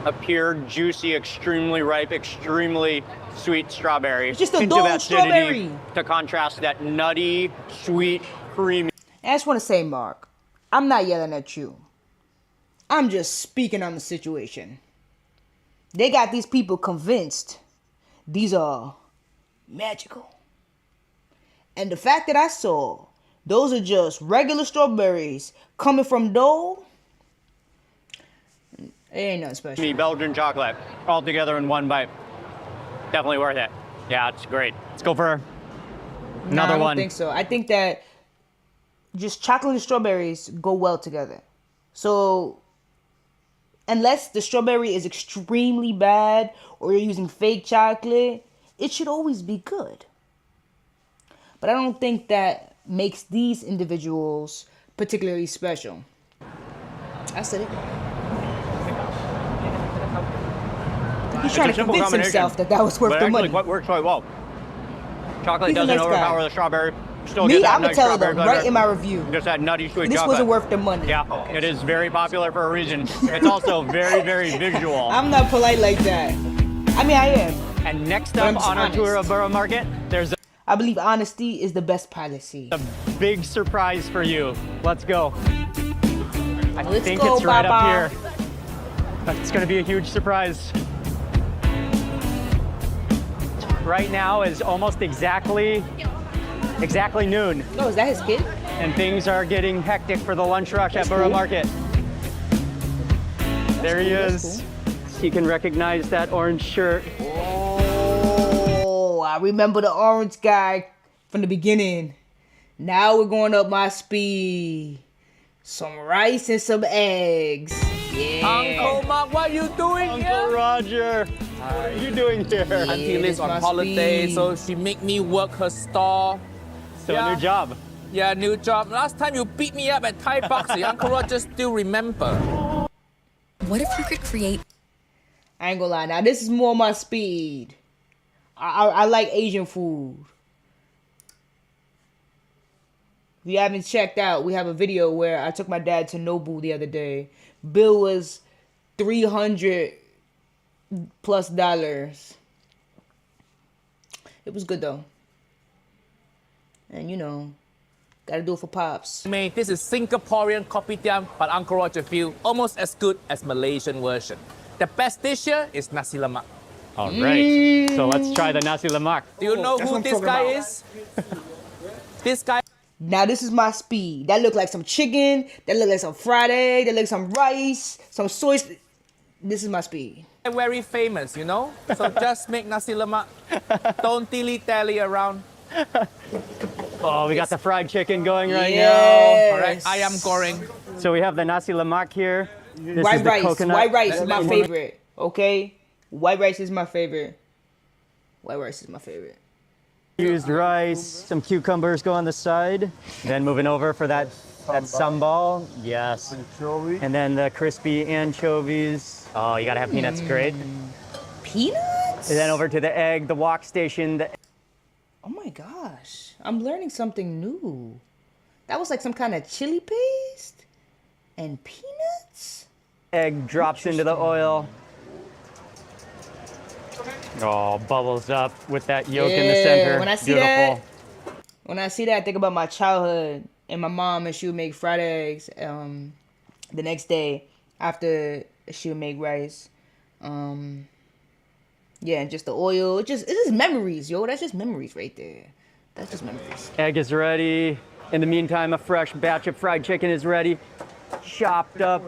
a pure, juicy, extremely ripe, extremely sweet strawberry. It's just a dull strawberry. To contrast that nutty, sweet, creamy. I just want to say, Mark, I'm not yelling at you. I'm just speaking on the situation. They got these people convinced these are magical. And the fact that I saw those are just regular strawberries coming from Dole, it ain't nothing special. Me, Belgian chocolate, all together in one bite. Definitely worth it. Yeah, it's great. Let's go for another one. I don't think so. I think that just chocolate and strawberries go well together. So unless the strawberry is extremely bad or you're using fake chocolate, it should always be good. But I don't think that makes these individuals particularly special. I said it. He's trying to convince himself that was worth the money. But works quite well. Chocolate doesn't overpower the strawberry. Still Me, get I'm going to tell them right in my review. Just that nutty sweet this chocolate. wasn't worth the money. Yeah, it is very popular for a reason. It's also very, very visual. I'm not polite like that. I mean, I am. And next up on our tour of Borough Market, there's I believe honesty is the best policy. a big surprise for you. Let's go. I think go, it's right Baba. up here. It's going to be a huge surprise. Right now is almost exactly noon. Oh, is that his kid? And things are getting hectic for the lunch rush at Borough Market. There he is. He can recognize that orange shirt. Oh, I remember the orange guy from the beginning. Now we're going up my speed. Some rice and some eggs. Yeah. Uncle Mark, what are you doing Uncle here? Roger, what are you doing here? Auntie Liz on my holiday, speed. so she make me work her store. So a new job. Yeah, new job. Last time you beat me up at Thai Boxing, Uncle Roger still remember. What if you could create? I ain't gonna lie. Now this is more my speed. I like Asian food. If you haven't checked out, we have a video where I took my dad to Nobu the other day. Bill was $300+. It was good though. And you know, gotta do it for pops. Mate, this is Singaporean kopitiam, but Uncle Roger feel almost as good as Malaysian version. The best dish here is nasi lemak. All right, so let's try the nasi lemak. Do you know who this guy is? This guy. Now this is my speed. That look like some chicken. That look like some fried egg. That look like some rice. Some soy. This is my speed. Very famous, you know? So just make nasi lemak. Don't dilly-dally around. Oh, we got the fried chicken going right Yes. All right, ayam goreng. now. So we have the nasi lemak here. This White is the rice. coconut. White rice is my favorite. Okay? White rice is my favorite. White rice is my favorite. Used rice, some cucumbers go on the side. Then moving over for that sambal. Yes. And then the crispy anchovies. Oh, you gotta have peanuts, great. Peanuts? And then over to the egg, the wok station. Oh my gosh. I'm learning something new. That was like some kind of chili paste? And peanuts? Egg drops into the oil. Oh, bubbles up with that yolk in the center. When I see that, I think about my childhood and my mom, and she would make fried eggs the next day after she would make rice. Yeah, and just the oil. It's just memories, yo. That's just memories right there. That's just memories. Egg is ready. In the meantime, a fresh batch of fried chicken is ready. Chopped up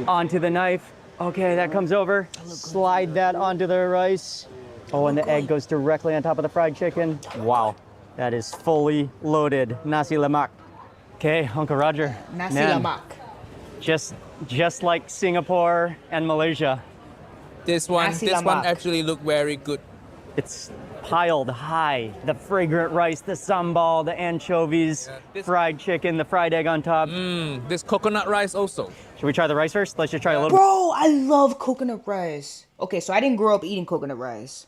onto the knife. Okay, that comes over. Slide that onto the rice. Oh, and the egg goes directly on top of the fried chicken. Wow, that is fully loaded nasi lemak. Okay, Uncle Roger. Nasi lemak. Just like Singapore and Malaysia. This one actually look very good. It's piled high. The fragrant rice, the sambal, the anchovies, fried chicken, the fried egg on top. This coconut rice also. Should we try the rice first? Let's just try a little. Bro, I love coconut rice. Okay, so I didn't grow up eating coconut rice.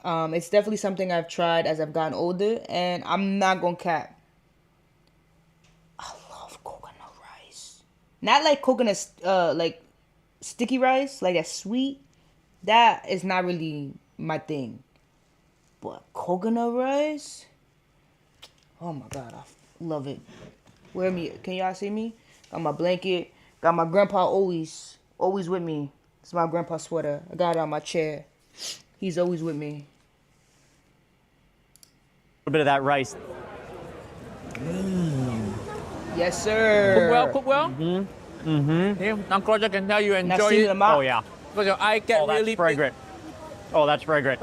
It's definitely something I've tried as I've gotten older, and I'm not gonna cap. I love coconut rice. Not like coconut, like sticky rice, like that sweet. That is not really my thing. But coconut rice? Oh my God, I love it. Where me? Can y'all see me? Got my blanket. Got my grandpa always with me. It's my grandpa sweater. I got it on my chair. He's always with me. A little bit of that rice. Yes, sir. Cook well. Yeah, Uncle Roger can tell you enjoy it. Oh yeah. Because your eye get That's really fragrant. Oh, that's fragrant.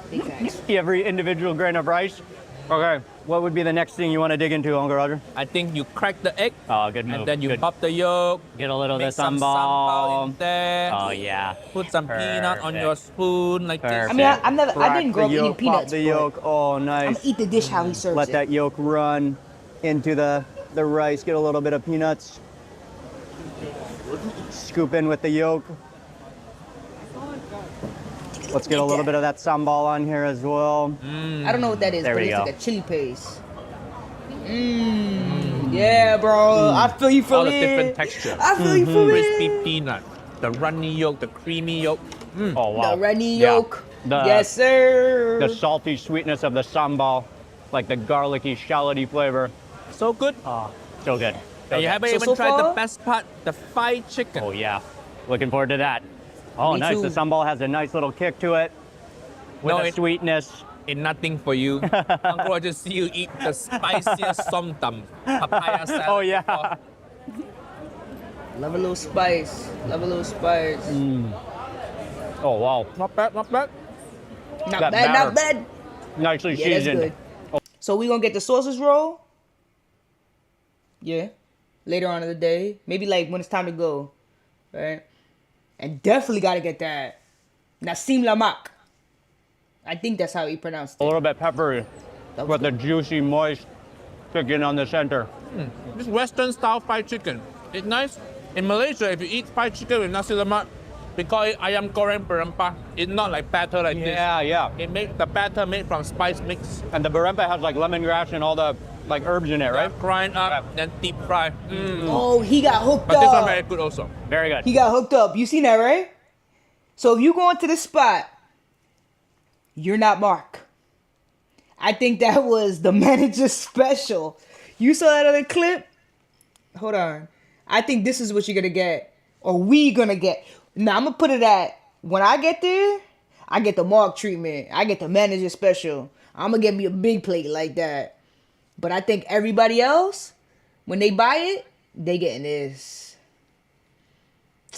Big facts. Every individual grain of rice. Okay, what would be the next thing you want to dig into, Uncle Roger? I think you crack the egg. Oh, good move. And then you Good. pop the yolk. Get a little of the Make some sambal. in there. Oh yeah. Put some peanut on your spoon like this. I mean, I didn't grow up eating peanuts. Pop the yolk. Oh, nice. I'm gonna eat the dish how he serves Let it. that yolk run into the rice. Get a little bit of peanuts. Scoop in with the yolk. Let's get a little bit of that sambal on here as well. I don't know what that is, There but we it's go. like a chili paste. Yeah, bro. I feel you for All it. the different texture. I feel you for Crispy it. peanut, the runny yolk, the creamy yolk. Oh wow. The runny Yeah. yolk. The- Yes, sir. The salty sweetness of the sambal, like the garlicky, shalloty flavor. So good. Oh, so good. And you haven't So even tried far? the best part, the fried chicken. Oh yeah. Looking forward to that. Oh, Me nice. too. The sambal has a nice little kick to it. With No, a it- sweetness. It's nothing for you. Uncle Roger see you eat the spiciest som tam, papaya salad. Oh yeah. Love a little spice. Love a little spice. Oh wow. Not bad, not bad. Not Got bad, batter. not bad. nicely Yeah, that's seasoned. good. So we gonna get the sausage roll. Yeah, later on in the day, maybe like when it's time to go, right? And definitely gotta get that Nassim Lamak. I think that's how he pronounced it. A little bit peppery, with the juicy, moist chicken on the center. This Western style fried chicken. It's nice. In Malaysia, if you eat fried chicken with nasi lemak, we call it ayam goreng berempah. It's not like batter like this. Yeah. It makes the batter made from spice mix. And the berempah has like lemongrass and all the like herbs in it, right? Grind up, then deep fry. Oh, he got hooked But up. this one very good also. Very good. He got hooked up. You seen that, right? So if you go into the spot, you're not Mark. I think that was the manager's special. You saw that other clip? Hold on. I think this is what you're gonna get. Or we gonna get. Now I'm gonna put it at, when I get there, I get the Mark treatment. I get the manager special. I'm gonna get me a big plate like that. But I think everybody else, when they buy it, they getting this.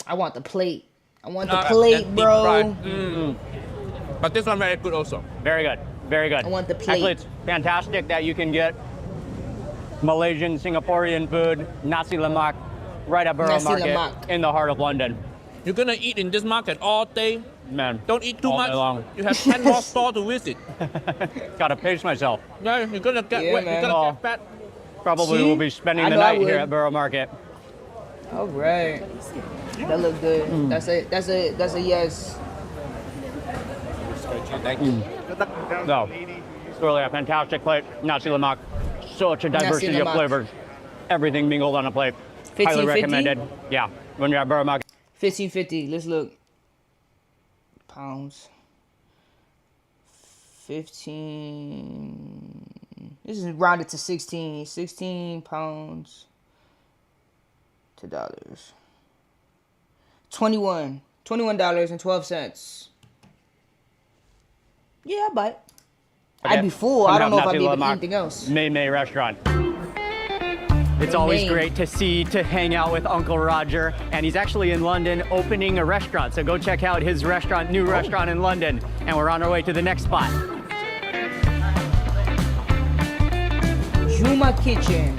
I want the plate. I want the plate, bro. But this one very good also. Very good. Very good. I want the plate. Actually, it's fantastic that you can get Malaysian, Singaporean food, nasi lemak, right at Borough Nasi Market lemak. in the heart of London. You're gonna eat in this market all day. Man, Don't eat too all much. day long. You have 10 more stores to visit. Gotta pace myself. Yeah, you're gonna get Yeah, wet. man. You're gonna get fat. Probably See? will be spending I the know I night here would. at Borough Market. All right. That look good. That's a yes. No, it's really a fantastic plate. Nasi lemak, such a diversity of lemak. flavors. Everything mingled on a plate. Highly 15.50? recommended. Yeah, when you're at Borough Market. 15.50. Let's look. Pounds. 15. This is rounded to 16. 16 pounds to dollars. $21.12. Yeah, I buy it. Okay. I'd be full. I don't know if I'd Nasi be able to eat lemak, anything else. May restaurant. It's always Maine. great to hang out with Uncle Roger, and he's actually in London opening a restaurant. So go check out his restaurant, new restaurant in London, and we're on our way to the next spot. Juma Kitchen.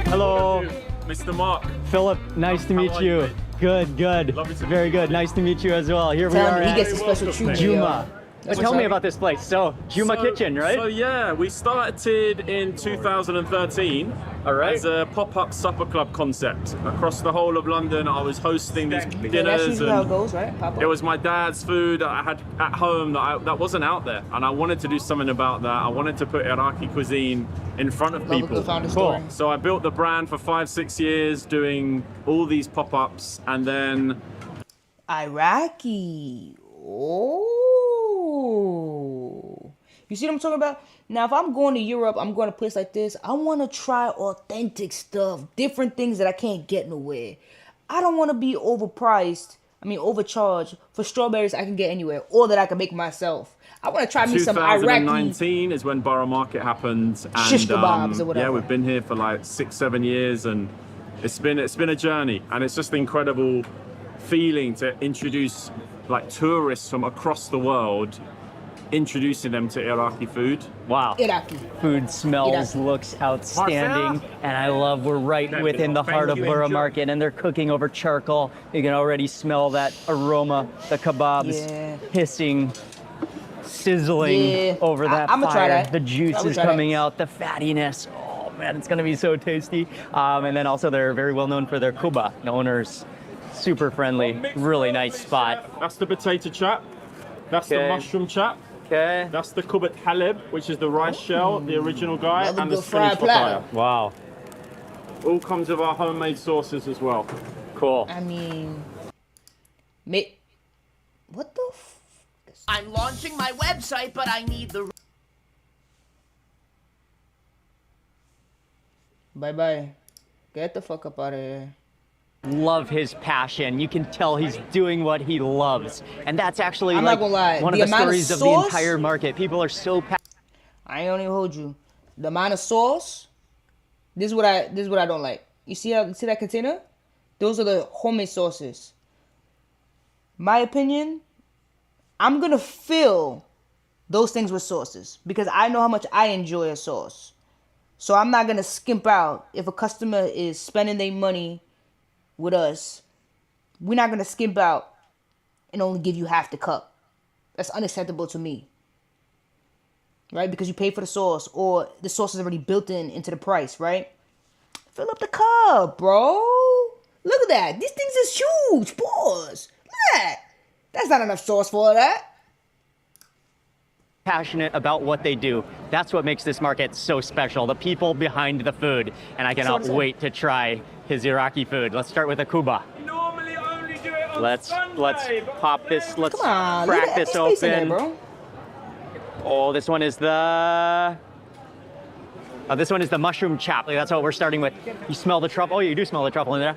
Hello, Mr. Mark. Philip. Nice to meet are you. you, mate? Good. Lovely to meet Very you. good. Nice to meet you as well. Here we Tell are him he at gets a special treatment. Juma. But That's tell me right. about this place. So, Juma Kitchen, right? So yeah, we started in 2013 as a pop-up supper club concept across the whole of London. I was hosting these Yeah, that's dinners, usually how it and goes, right? Pop up. it was my dad's food that I had at home that wasn't out there, and I wanted to do something about that. I wanted to put Iraqi cuisine in front of Love a people. good founder story. So I built the brand for 5-6 years, doing all these pop-ups, and then Iraqi. Oh. You see what I'm talking about? Now, if I'm going to Europe, I'm going to a place like this, I want to try authentic stuff, different things that I can't get nowhere. I don't want to be overcharged for strawberries I can get anywhere or that I can make myself. I want to try me some Iraqi. 2019 is when Borough Market happened, Shish and kebabs or whatever. yeah, we've been here for like 6-7 years, and it's been a journey, and it's just an incredible feeling to introduce like tourists from across the world, introducing them to Iraqi food. Wow. Iraqi. Food smells, Iraqi. looks outstanding, and I love we're right within the heart of Borough Market, and they're cooking over charcoal. You can already smell that aroma, the kebabs hissing, sizzling over that I'ma fire. try that. The juice I'ma is try that. coming out, the fattiness. Oh man, it's gonna be so tasty. And then also they're very well known for their kuba. The owner's super friendly, really nice spot. That's the potato chap. That's the mushroom chap. Okay. That's the kubat halib, which is the rice shell, the original guy, Love a and the good fried spinach platter. papaya. Wow. All comes with our homemade sauces as well. Cool. I mean, what the f? I'm launching my website, but I need the... Bye-bye. Get the fuck up out of here. Love his passion. You can tell he's doing what he loves. And that's actually I'm not gonna lie. one of The the amount of stories of the sauce- entire market. People are so I ain't gonna even hold you. The amount of sauce. This is what I don't like. You see that container? Those are the homemade sauces. My opinion, I'm gonna fill those things with sauces because I know how much I enjoy a sauce. So I'm not going to skimp out. If a customer is spending their money with us, we're not going to skimp out and only give you half the cup. That's unacceptable to me. Right? Because you pay for the sauce or the sauce is already built into the price, right? Fill up the cup, bro. Look at that. These things is huge. Pause. Look at that. That's not enough sauce for all that. Passionate about what they do. That's what makes this market so special. The people behind the food. And I cannot wait to try his Iraqi food. Let's start with a kuba. Normally I only do it on Let's pop this. Let's Come on, crack this space in there, open. bro. Oh, this one is the mushroom chop. That's what we're starting with. You smell the truffle? Oh, you do smell the truffle in there.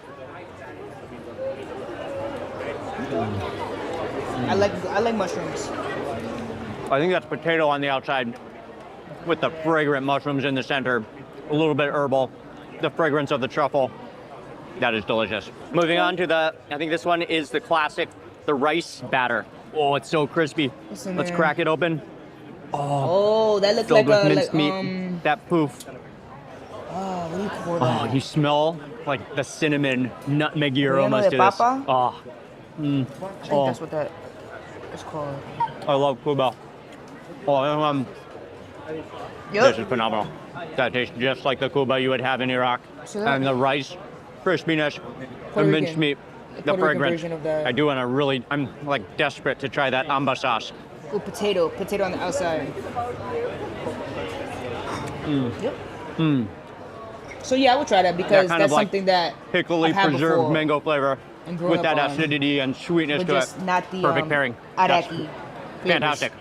I like mushrooms. I think that's potato on the outside with the fragrant mushrooms in the center. A little bit herbal. The fragrance of the truffle. That is delicious. Moving on to I think this one is the classic, the rice batter. Oh, it's so crispy. Let's crack it open. Oh, that looks filled like with minced meat. That poof. Oh, what do you call that? Oh, you smell like the cinnamon, nutmeggy aromas to this. papa? Oh. I think that's what that is called. I love kuba. Oh, this is phenomenal. That tastes just like the kuba you would have in Iraq. And the rice, crispiness, the minced meat, the fragrance. I do want to really, I'm like desperate to try that amba sauce. Ooh, potato on the outside. Yep. So yeah, I would try that because that's like something that pickly preserved mango flavor with that on. acidity and sweetness to it. Not the perfect pairing. Iraqi. Fantastic.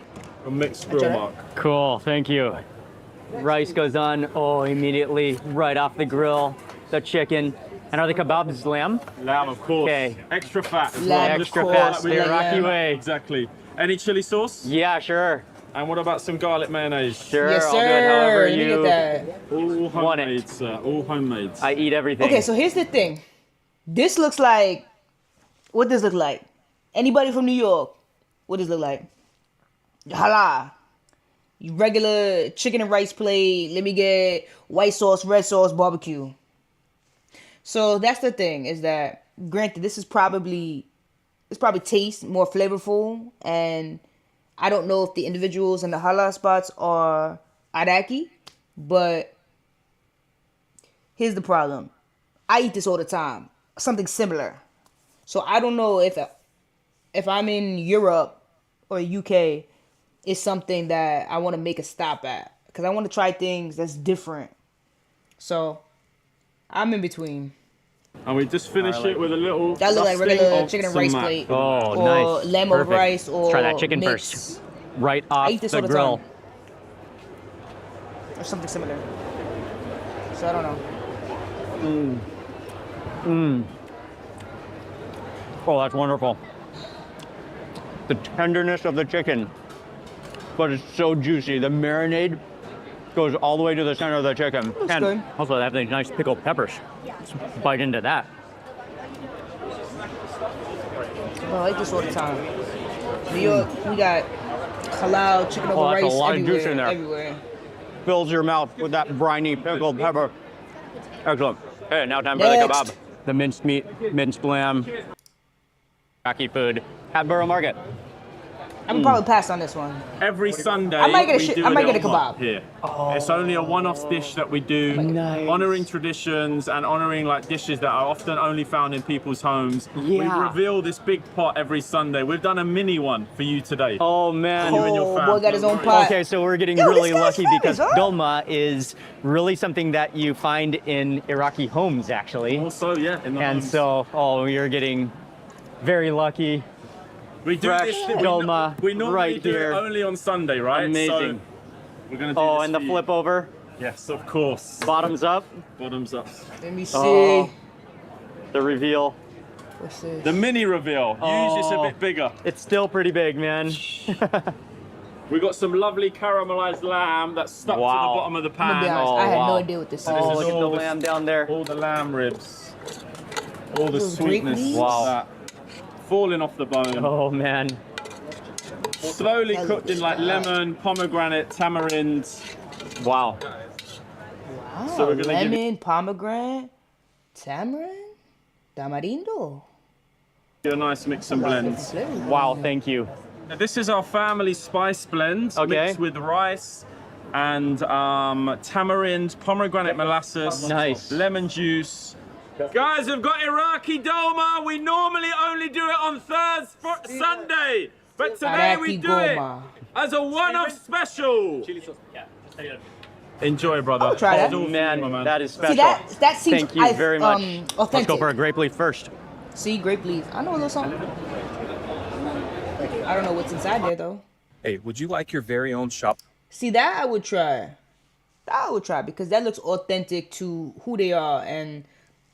A mixed grill mark. Cool, thank you. Rice goes on, immediately right off the grill. The chicken. And are the kebabs lamb? Lamb, of course. Okay. Extra fat. Lamb, extra fat, the Iraqi lamb. way. Exactly. Any chili sauce? Yeah, sure. And what about some garlic mayonnaise? Sure, Yes, I'll do it sir. however Let me you get that. All want homemade, it. sir. All homemade. I eat everything. Okay, so here's the thing. This looks like, what does this look like? Anybody from New York? What does it look like? Halal. Regular chicken and rice plate. Let me get white sauce, red sauce, barbecue. So that's the thing, is that granted this probably tastes more flavorful, and I don't know if the individuals in the halal spots are Iraqi, but here's the problem. I eat this all the time. Something similar. So I don't know if I'm in Europe or UK, it's something that I want to make a stop at. Because I want to try things that's different. So I'm in between. And we just finish it with a little. That looks like dusting regular of chicken and some rice mac. plate. Oh, or nice. lamb over Perfect. rice, or Let's try that chicken mix. first. Right off I eat this the all the grill. time. Or something similar. So I don't know. Oh, that's wonderful. The tenderness of the chicken, but it's so juicy. The marinade goes all the way to the center of the chicken. Looks and good. also they have these nice pickled peppers. Let's bite into that. Bro, I eat this all the time. New York, we got halal chicken over that's a rice lot of everywhere. juice in there. Everywhere. Fills your mouth with that briny pickled pepper. Excellent. Okay, now time for the Next. kebab. The minced meat, minced lamb, Iraqi food at Borough Market. I'm probably pass on this one. Every Sunday, I might get a we shi- do I might little get a mark kebab. here. It's only a one-off dish that we do, honoring traditions and honoring like dishes that are often only found in people's homes. We reveal this big pot every Sunday. We've done a mini one for you today. Oh man, you and your fam. boy got his own pot. Okay, so we're getting Yo, really this guy's lucky famous, because huh? dolma is really something that you find in Iraqi homes, actually. Also, yeah, in the And homes. so, you're getting very lucky. We do fresh this dolma we normally right do here. it only on Sunday, right? Amazing. So we're gonna do this And the for you. flip over, Yes, of course. bottoms up, Bottoms up. Let me see. Oh. the reveal. What's this? The mini reveal. Usually it's a bit bigger. It's still pretty big, man. We got some lovely caramelized lamb that's stuck to the Wow. bottom of the I'm gonna pan. be honest, Oh, I had wow. no idea what this is. This Oh, is look at the all the- lamb down there. All the lamb ribs. All the Those great sweetness. leaves? Wow. Falling off the bone. Oh man. Slowly cooked in like lemon, pomegranate, tamarind. Wow. Wow. So we're gonna give Lemon, pomegranate, tamarind, tamarindo. you a nice mix and blend. Wow, thank you. Now, this is our family spice blend mixed with rice and tamarind, pomegranate molasses, lemon juice. Guys, we've got Iraqi dolma. We normally only do it on Sunday, but today we do it as a one-off special. Enjoy, brother. I'll try that. Oh, man, that is special. See, that seems Thank you very much. authentic. Let's go for a grape leaf first. See, grape leaf. I know a little something. I don't know what's inside there, though. Hey, would you like your very own shop? See, that I would try. That I would try because that looks authentic to who they are. And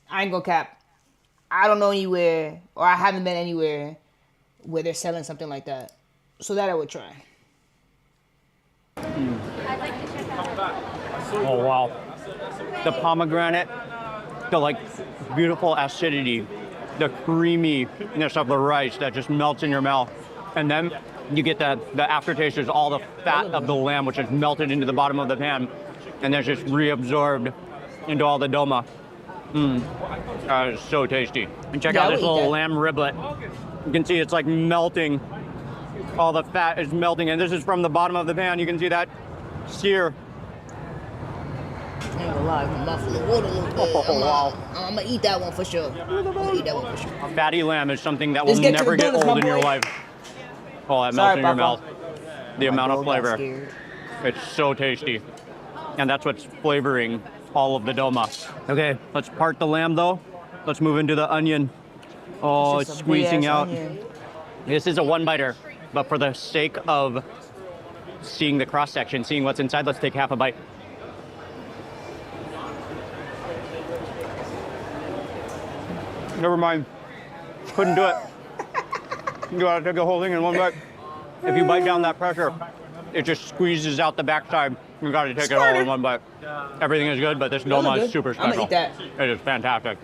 I ain't gonna cap. I don't know anywhere, or I haven't been anywhere where they're selling something like that. So that I would try. Oh, wow. The pomegranate, the like beautiful acidity, the creaminess of the rice that just melts in your mouth. And then you get the aftertaste is all the fat of the lamb, which is melted into the bottom of the pan. And then just reabsorbed into all the doma. That is so tasty. And check out this little lamb riblet. You can see it's like melting. All the fat is melting. And this is from the bottom of the pan. You can see that sear. I ain't gonna lie, my mouth full of water a little bit. I'm gonna eat that one for sure. Fatty lamb is something that will never get old in your life. Oh, that melts in your mouth. The amount of flavor. It's so tasty. And that's what's flavoring all of the doma. Okay, let's part the lamb though. Let's move into the onion. Oh, it's squeezing out. This is a one-biter, but for the sake of seeing the cross-section, seeing what's inside, let's take half a bite. Never mind. Couldn't do it. You gotta take the whole thing in one bite. If you bite down that pressure, it just squeezes out the backside. You gotta take it all in one bite. Everything is good, but this doma is super special. I'm gonna eat that. It is fantastic.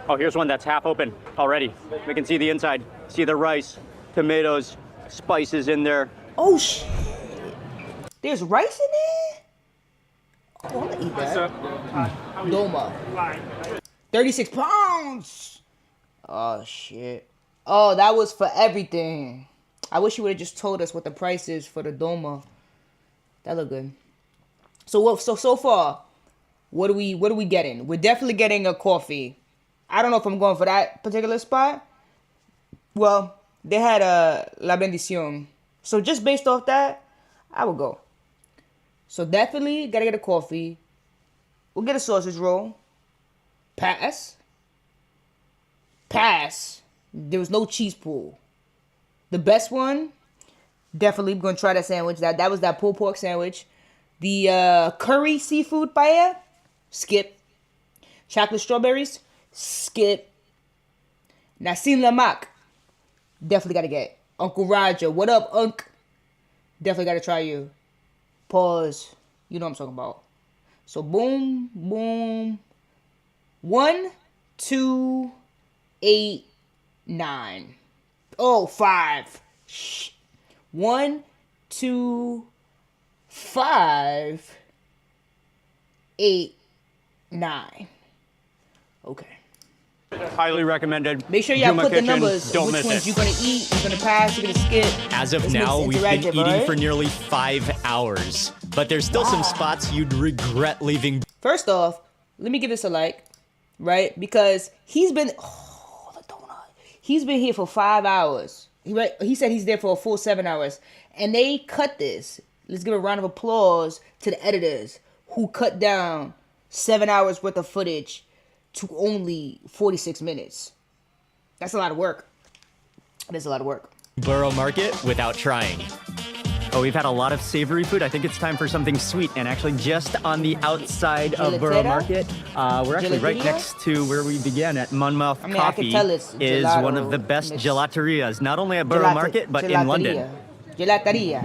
Oh, here's one that's half open already. We can see the inside. See the rice, tomatoes, spices in there. Oh shit! There's rice in there? Oh, I'm gonna eat that. Doma. 36 pounds! Oh shit. Oh, that was for everything. I wish you would have just told us what the price is for the doma. That looked good. So far, what are we getting? We're definitely getting a coffee. I don't know if I'm going for that particular spot. Well, they had a La Bendición. So just based off that, I would go. So definitely gotta get a coffee. We'll get a sausage roll. Pass. There was no cheese pool. The best one, definitely gonna try that sandwich. That was that pulled pork sandwich. The curry seafood paella, skip. Chocolate strawberries, skip. Nassim Lamak, definitely gotta get. Uncle Roger, what up, Unc? Definitely gotta try you. Pause. You know what I'm talking about. So boom, boom. 1, 2, 8, 9. Oh, 5. 1, 2, 5, 8, 9. Okay. Highly recommended. Make sure y'all Juma put the Kitchen. numbers. Don't which miss ones it. you're gonna eat, you're gonna pass, you're gonna skip. As of This now, makes it we've been interactive, eating right? for nearly 5 hours, but there's still some spots you'd regret leaving. First off, let me give this a like, right? Because he's been here for 5 hours. He said he's there for a full 7 hours. And they cut this. Let's give a round of applause to the editors who cut down 7 hours worth of footage to only 46 minutes. That's a lot of work. That's a lot of work. Borough Market without trying. Oh, we've had a lot of savory food. I think it's time for something sweet. And actually just on the outside of Borough Market, we're actually right next to where we began at Monmouth Coffee is one of the best gelaterias, not only at Borough Market, but in London. Gelateria.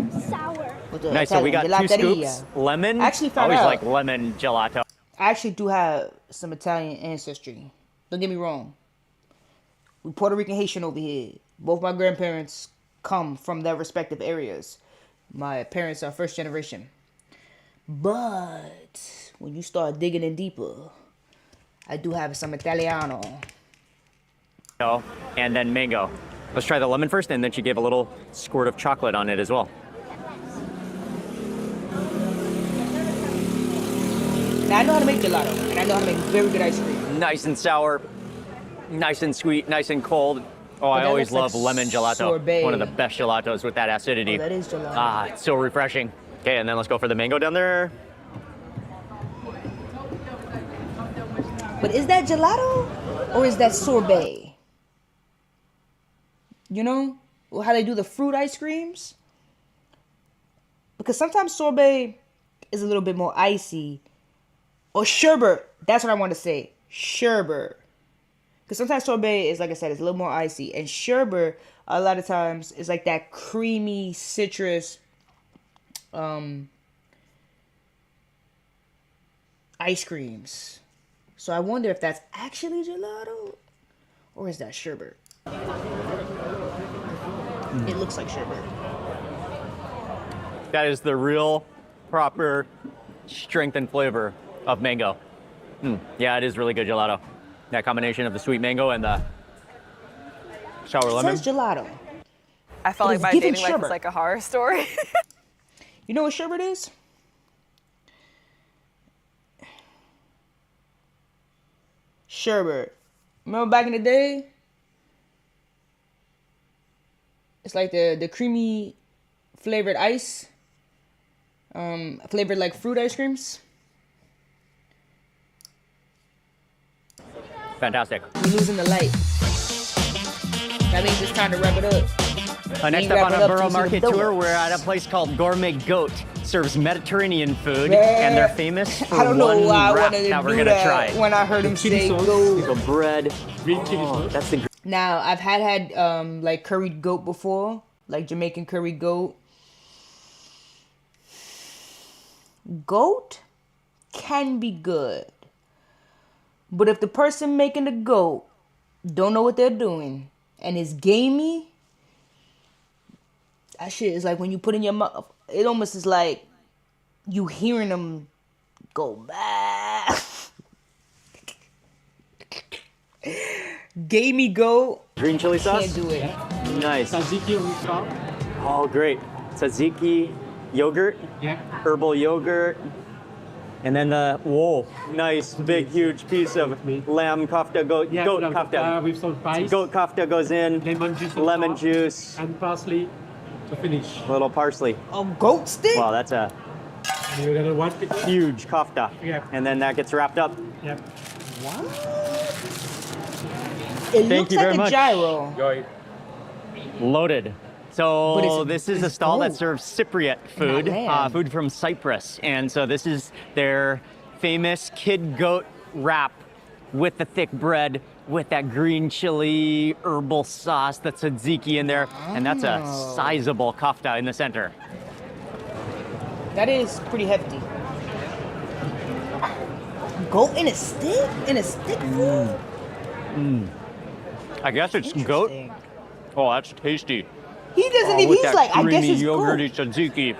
Nice, so we got 2 scoops. Lemon, I actually found always out. like lemon gelato. I actually do have some Italian ancestry. Don't get me wrong. We Puerto Rican Haitian over here. Both my grandparents come from their respective areas. My parents are first generation. But when you start digging in deeper, I do have some Italiano. And then mango. Let's try the lemon first, and then she gave a little squirt of chocolate on it as well. Now I know how to make gelato, and I know how to make very good ice cream. Nice and sour, nice and sweet, nice and cold. Oh, I always love lemon gelato. Sorbet. One of the best gelatos with that acidity. Oh, that is gelato. Ah, it's so refreshing. Okay, and then let's go for the mango down there. But is that gelato or is that sorbet? You know, how they do the fruit ice creams? Because sometimes sorbet is a little bit more icy. Or sherbet. That's what I want to say. Sherbet. Because sometimes sorbet is, like I said, it's a little more icy. And sherbet, a lot of times, is like that creamy citrus ice creams. So I wonder if that's actually gelato or is that sherbet? It looks like sherbet. That is the real, proper strength and flavor of mango. Yeah, it is really good gelato. That combination of the sweet mango and the sour lemon. It says gelato. I felt like my dating life was like a horror story. You know what sherbet is? Sherbet. Remember back in the day? It's like the creamy flavored ice. Flavored like fruit ice creams. Fantastic. We're losing the light. That means it's time to wrap it up. Next up on a Borough Market tour, we're at a place called Gourmet Goat. Serves Mediterranean food, and they're famous for one wrap that we're gonna try. When I heard him say goat. The bread. Oh, that's the. Now I've had like curried goat before, like Jamaican curried goat. Goat can be good, but if the person making the goat don't know what they're doing and is gamey, that shit is like when you put in your mouth, it almost is like you hearing them go back. Gamey goat. Green chili sauce? Can't do it. Nice. Tzatziki on top. Oh, great. Tzatziki, yogurt, herbal yogurt, and then the, whoa, nice, big, huge piece of lamb kofta, goat kofta. With some spice. Goat kofta goes in, lemon juice, and parsley to finish. a little parsley. A goat stick? Wow, that's a huge kofta. Yeah. And then that gets wrapped up. Yep. What? It looks like a gyro. Loaded. So But this is a stall that serves Cypriot food, food from Cyprus. And so this is their famous kid goat wrap with the thick bread, with that green chili herbal sauce, the tzatziki in there. And that's a sizable kofta in the center. That is pretty hefty. Goat in a stick? In a stick food? I guess it's goat. Oh, that's tasty. He doesn't even, he's like, I guess it's goat. Yogurty tzatziki.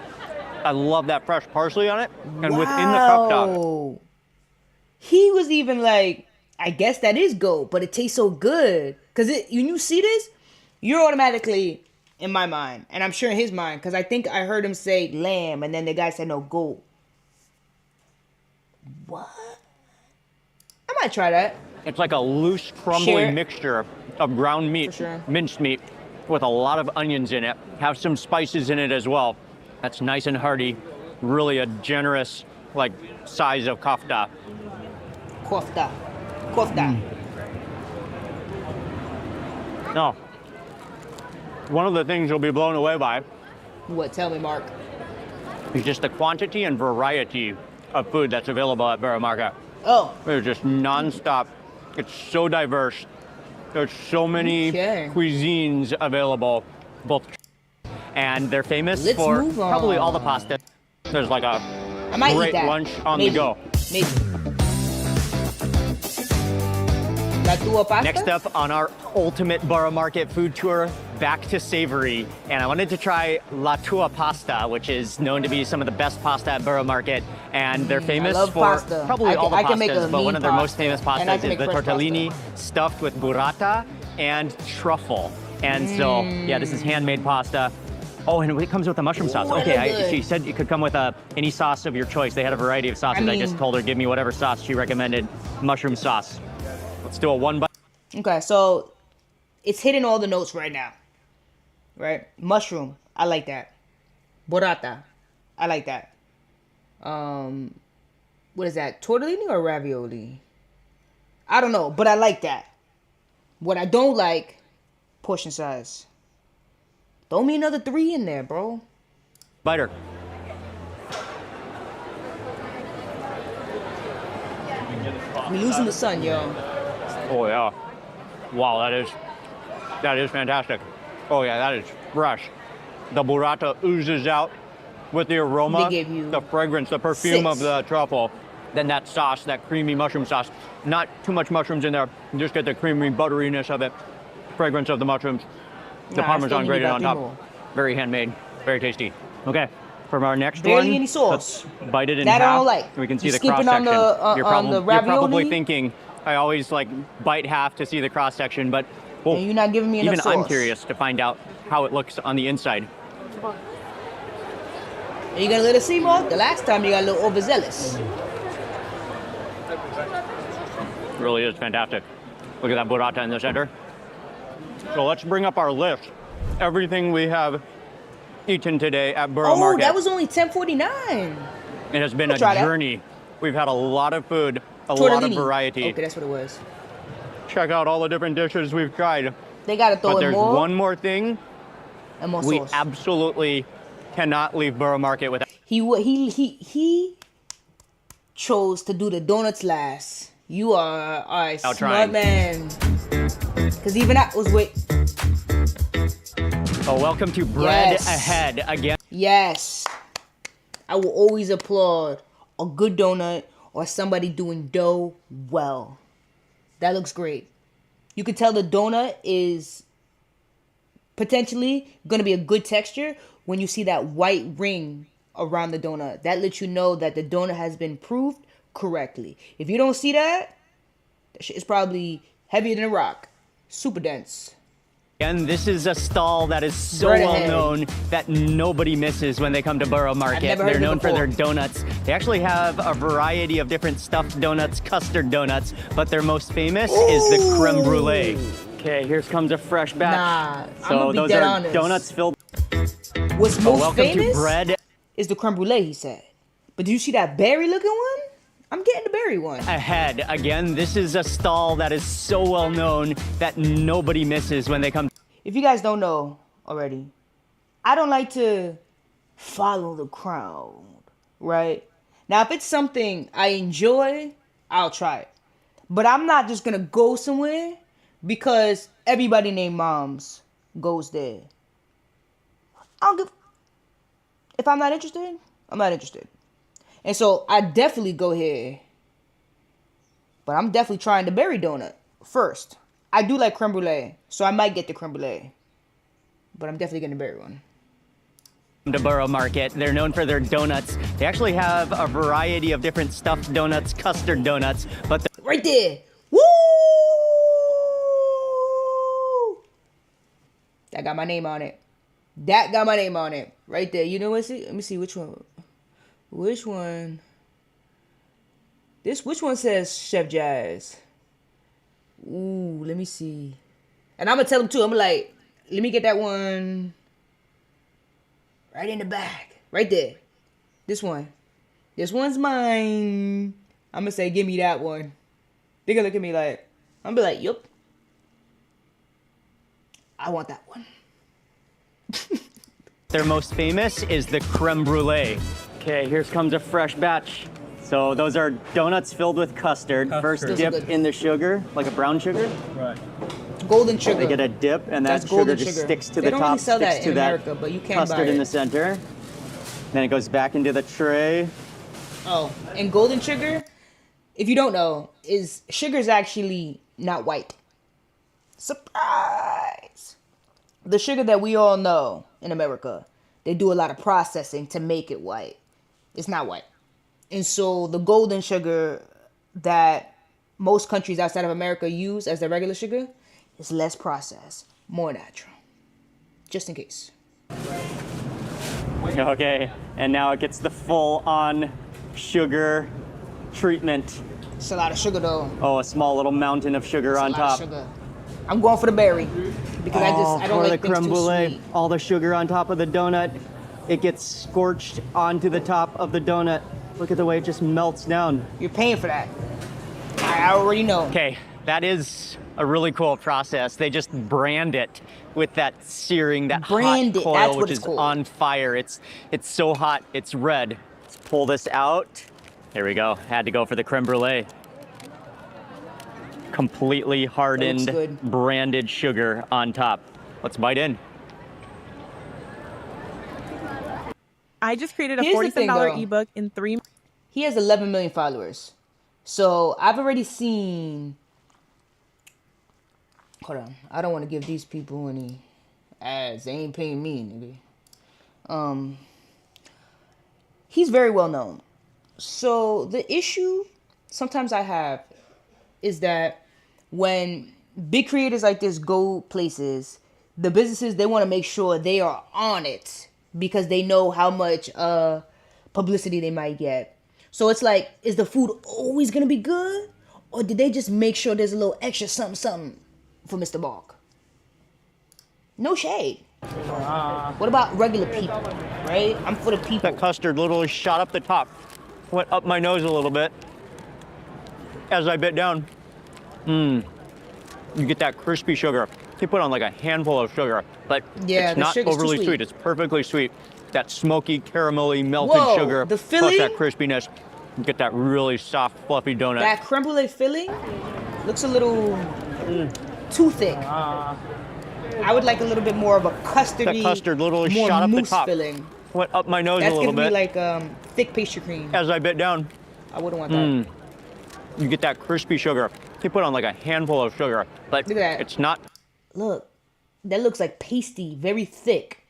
I love that fresh parsley on it. And within the kofta. He was even like, I guess that is goat, but it tastes so good. Because when you see this, you're automatically, in my mind, and I'm sure in his mind, because I think I heard him say lamb, and then the guy said no, goat. What? I might try that. It's like a loose, crumbly mixture of ground meat, minced meat, with a lot of onions in it. Have some spices in it as well. That's nice and hearty. Really a generous, like, size of kofta. Kofta. No. One of the things you'll be blown away by. What? Tell me, Mark. Is just the quantity and variety of food that's available at Borough Market. Oh. It's just nonstop. It's so diverse. There's so many cuisines available, and they're famous for probably all the pasta. There's like a great lunch on the go. Maybe. La tua pasta? Next up on our ultimate Borough Market food tour, back to savory, and I wanted to try La Tua pasta, which is known to be some of the best pasta at Borough Market, and they're famous for pasta. probably all the I can make pastas, a but one of their most famous and I pastas can is make the fresh tortellini stuffed with burrata and truffle. And so, yeah, this is handmade pasta. Oh, and it comes with a mushroom sauce. Ooh, Okay, she said it could come with any sauce of your choice. They had a variety of sauces. I just told her, give me whatever sauce she recommended. Mushroom sauce. Let's do a one bite. Okay, so it's hitting all the notes right now. Right? Mushroom. I like that. Burrata. I like that. What is that? Tortellini or ravioli? I don't know, but I like that. What I don't like, portion size. Throw me another 3 in there, bro. Biter. We losing the sun, yo. Oh yeah. Wow, that is fantastic. Oh yeah, that is fresh. The burrata oozes out with the aroma, They gave you the fragrance, the perfume 6. of the truffle. Then that sauce, that creamy mushroom sauce. Not too much mushrooms in there. You just get the creamy butteriness of it. Fragrance of the mushrooms. The Parmesan grated on top. Very handmade, very tasty. Okay, from our next one, Barely any sauce. let's bite it in That I half. don't like. We can see You the skipping cross on section. the, You're ravioli? probably thinking, I always like bite half to see the cross section, but well, And you're not giving me enough even sauce. I'm curious to find out how it looks on the inside. Are you gonna let us see more? The last time you got a little overzealous. Really is fantastic. Look at that burrata in the center. So let's bring up our list. Everything we have eaten today at Borough Market. Oh, that was only $10.49. It has been a try that. journey. We've had a lot of food, a lot of Tortellini. variety. Okay, that's what it was. Check out all the different dishes we've tried. They gotta throw But in there's more. one more thing. And more We sauce. absolutely cannot leave Borough Market without. He chose to do the donuts last. You are a smart trying. man. Cause even I was wait. Oh, welcome to Bread Yes. Ahead again. Yes. I will always applaud a good donut or somebody doing dough well. That looks great. You can tell the donut is potentially going to be a good texture when you see that white ring around the donut. That lets you know that the donut has been proved correctly. If you don't see that, that shit is probably heavier than a rock. Super dense. And this is a stall that is so Bread well Ahead. known that nobody misses when they come to Borough Market. never heard They're of it known for before. their donuts. They actually have a variety of different stuffed donuts, custard donuts, but their most famous is the creme brulee. Okay, here comes a fresh batch. Nah, I'm so gonna be those dead are honest. donuts filled. What's Oh, most welcome to famous Bread is the creme brulee, he said. But do you see that berry looking one? I'm getting the berry one. Ahead. Again, this is a stall that is so well known that nobody misses when they come. If you guys don't know already, I don't like to follow the crowd, right? Now, if it's something I enjoy, I'll try it. But I'm not just gonna go somewhere because everybody named Moms goes there. I don't give. If I'm not interested, I'm not interested. And so I definitely go here. But I'm definitely trying the berry donut first. I do like creme brulee, so I might get the creme brulee. But I'm definitely getting the berry one. To Borough Market. They're known for their donuts. They actually have a variety of different stuffed donuts, custard donuts, but right there. Woo! That got my name on it. That got my name on it. Right there. You know what? Let me see which one. Which one? Which one says Chef Jazz? Ooh, let me see. And I'm gonna tell him too. I'm like, let me get that one right in the back. Right there. This one. This one's mine. I'm gonna say, give me that one. They gonna look at me like, I'm gonna be like, yup. I want that one. their most famous is the creme brulee. Okay, here comes a fresh batch. So those are donuts filled with custard. First Those are dip good. in the sugar, like a brown sugar. Right. Golden sugar. They get a dip, and that That's sugar golden just sugar. sticks to They the don't top, really sell sticks that to in that America, but you can buy custard in it. the center. Then it goes back into the tray. Oh, and golden sugar, if you don't know, sugar is actually not white. Surprise! the sugar that we all know in America, they do a lot of processing to make it white. It's not white. And so the golden sugar that most countries outside of America use as their regular sugar is less processed, more natural. Just in case. Okay, and now it gets the full-on sugar treatment. It's a lot of sugar though. Oh, a small little mountain of sugar on top. Sugar. I'm going for the berry because I don't like the things creme too brulee, sweet. all the sugar on top of the donut. It gets scorched onto the top of the donut. Look at the way it just melts down. You're paying for that. I already know. Okay, that is a really cool process. They just brand it with that searing, that hot coil, which is on fire. It's so hot, it's red. Let's pull this out. Here we go. Had to go for the creme brulee. Completely hardened, branded sugar on top. Let's bite in. I just created a Here's the thing, $47 though. ebook in 3 months. He has 11 million followers. So I've already seen. Hold on. I don't want to give these people any ads. They ain't paying me, nigga. He's very well known. So the issue sometimes I have is that when big creators like this go places, the businesses, they want to make sure they are on it because they know how much publicity they might get. So it's like, is the food always going to be good? Or did they just make sure there's a little extra something for Mr. Bark? No shade. What about regular people, right? I'm for the people. That custard literally shot up the top. Went up my nose a little bit as I bit down. You get that crispy sugar. They put on like a handful of sugar, but Yeah, it's the not sugar's too overly sweet. sweet. It's perfectly sweet. That smoky, caramelly, melted Whoa, sugar, the plus filling? that crispiness. You get that really soft, fluffy donut. That creme brulee filling looks a little too thick. I would like a little bit more of a custardy, That custard literally more shot up the mousse top. filling. Went up my nose That's a little giving me bit like thick pastry cream. as I bit down. I wouldn't want that. You get that crispy sugar. They put on like a handful of sugar, but Look at that. it's not. Look, that looks like pasty, very thick.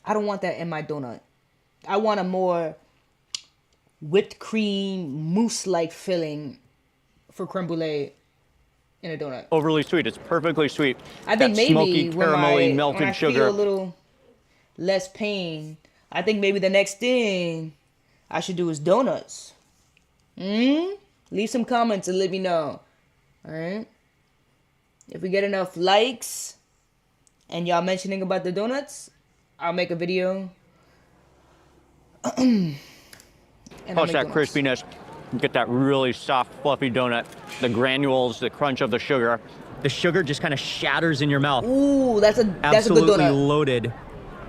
I don't want that in my donut. I want a more whipped cream, mousse-like filling for creme brulee in a donut. Overly sweet. It's perfectly sweet. I think that maybe smoky, when caramelly, I melted sugar. feel a little less pain, I think maybe the next thing I should do is donuts. Leave some comments and let me know. All right. If we get enough likes and y'all mentioning about the donuts, I'll make a video. And I'll Plus make that donuts. crispiness. You get that really soft, fluffy donut. The granules, the crunch of the sugar. The sugar just kind of shatters in your mouth. Ooh, that's a good Absolutely donut. loaded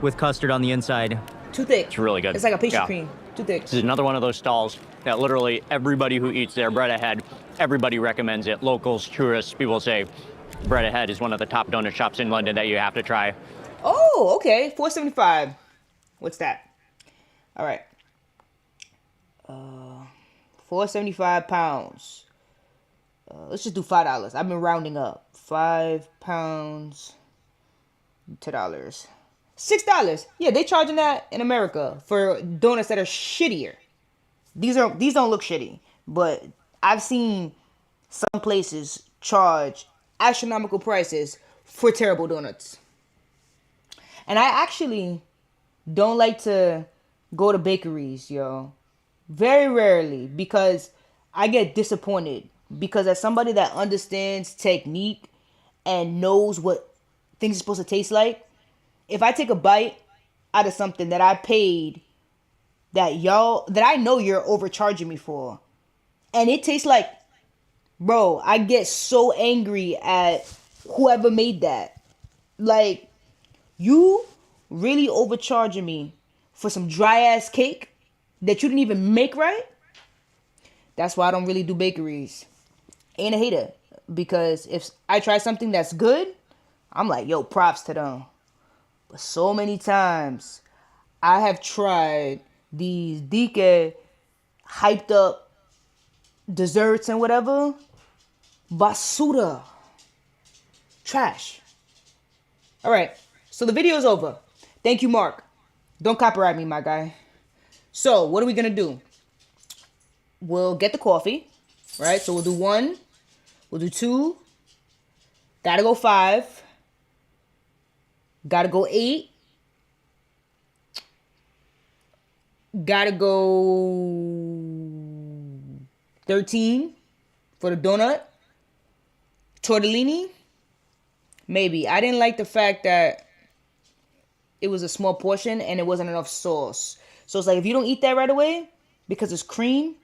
with custard on the inside. Too thick. It's really good. It's like a pastry Yeah. cream. Too thick. This is another one of those stalls that literally everybody who eats there, Bread Ahead, everybody recommends it. Locals, tourists, people say Bread Ahead is one of the top donut shops in London that you have to try. Oh, okay. $4.75. What's that? All right. 4.75 pounds. Let's just do $5. I've been rounding up. 5 pounds. $2. $6. Yeah, they charging that in America for donuts that are shittier. These don't look shitty, but I've seen some places charge astronomical prices for terrible donuts. And I actually don't like to go to bakeries, yo. Very rarely, because I get disappointed. Because as somebody that understands technique and knows what things are supposed to taste like, if I take a bite out of something that I paid, that I know you're overcharging me for, and it tastes like, bro, I get so angry at whoever made that. Like, you really overcharging me for some dry ass cake that you didn't even make right? That's why I don't really do bakeries. Ain't a hater. Because if I try something that's good, I'm like, yo, props to them. But so many times, I have tried these DK hyped up desserts and whatever. Basura. Trash. All right. So the video is over. Thank you, Mark. Don't copyright me, my guy. So what are we gonna do? We'll get the coffee, right? So we'll do 1. We'll do 2. Gotta go 5. Gotta go 8. Gotta go 13 for the donut. Tortellini, maybe. I didn't like the fact that it was a small portion and it wasn't enough sauce. So it's like if you don't eat that right away, because it's cream,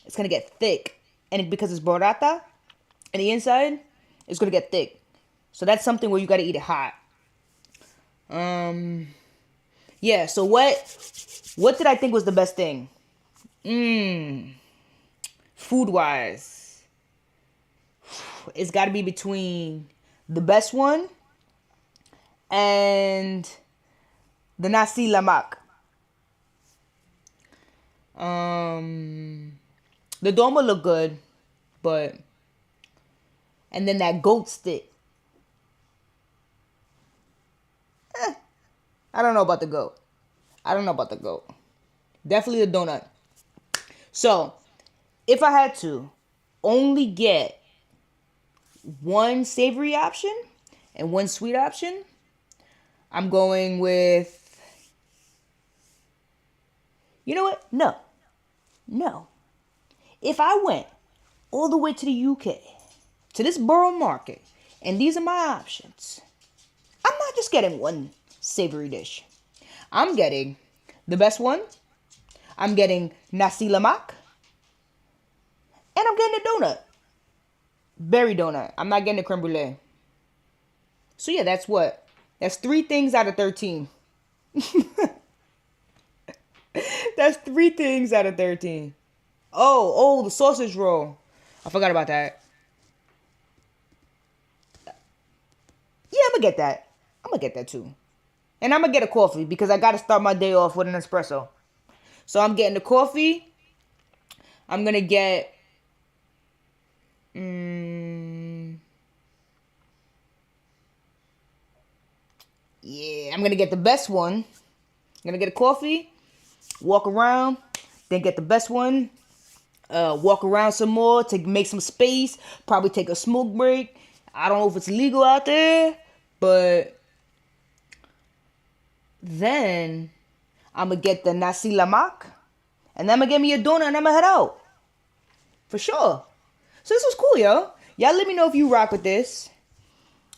it's gonna get thick. And because it's burrata, and the inside, it's gonna get thick. So that's something where you gotta eat it hot. Yeah, so what did I think was the best thing? Food-wise, it's got to be between the best one and the nasi lemak. The doma look good, but and then that goat stick. I don't know about the goat. Definitely the donut. So, if I had to only get one savory option and one sweet option, I'm going with... You know what? No. If I went all the way to the UK, to this Borough Market, and these are my options, I'm not just getting one savory dish. I'm getting the best one. I'm getting nasi lemak. And I'm getting a donut. Berry donut. I'm not getting a creme brulee. So yeah, that's 3 things out of 13. That's 3 things out of 13. Oh, the sausage roll. I forgot about that. Yeah, I'm gonna get that. I'm gonna get that too. And I'm gonna get a coffee because I gotta start my day off with an espresso. So I'm getting the coffee. I'm gonna get... Yeah, I'm gonna get the best one. I'm gonna get a coffee, walk around, then get the best one, walk around some more to make some space, probably take a smoke break. I don't know if it's legal out there, but then I'm gonna get the nasi lemak, and then I'm gonna get me a donut and I'm gonna head out. For sure. So this was cool, yo. Y'all let me know if you rock with this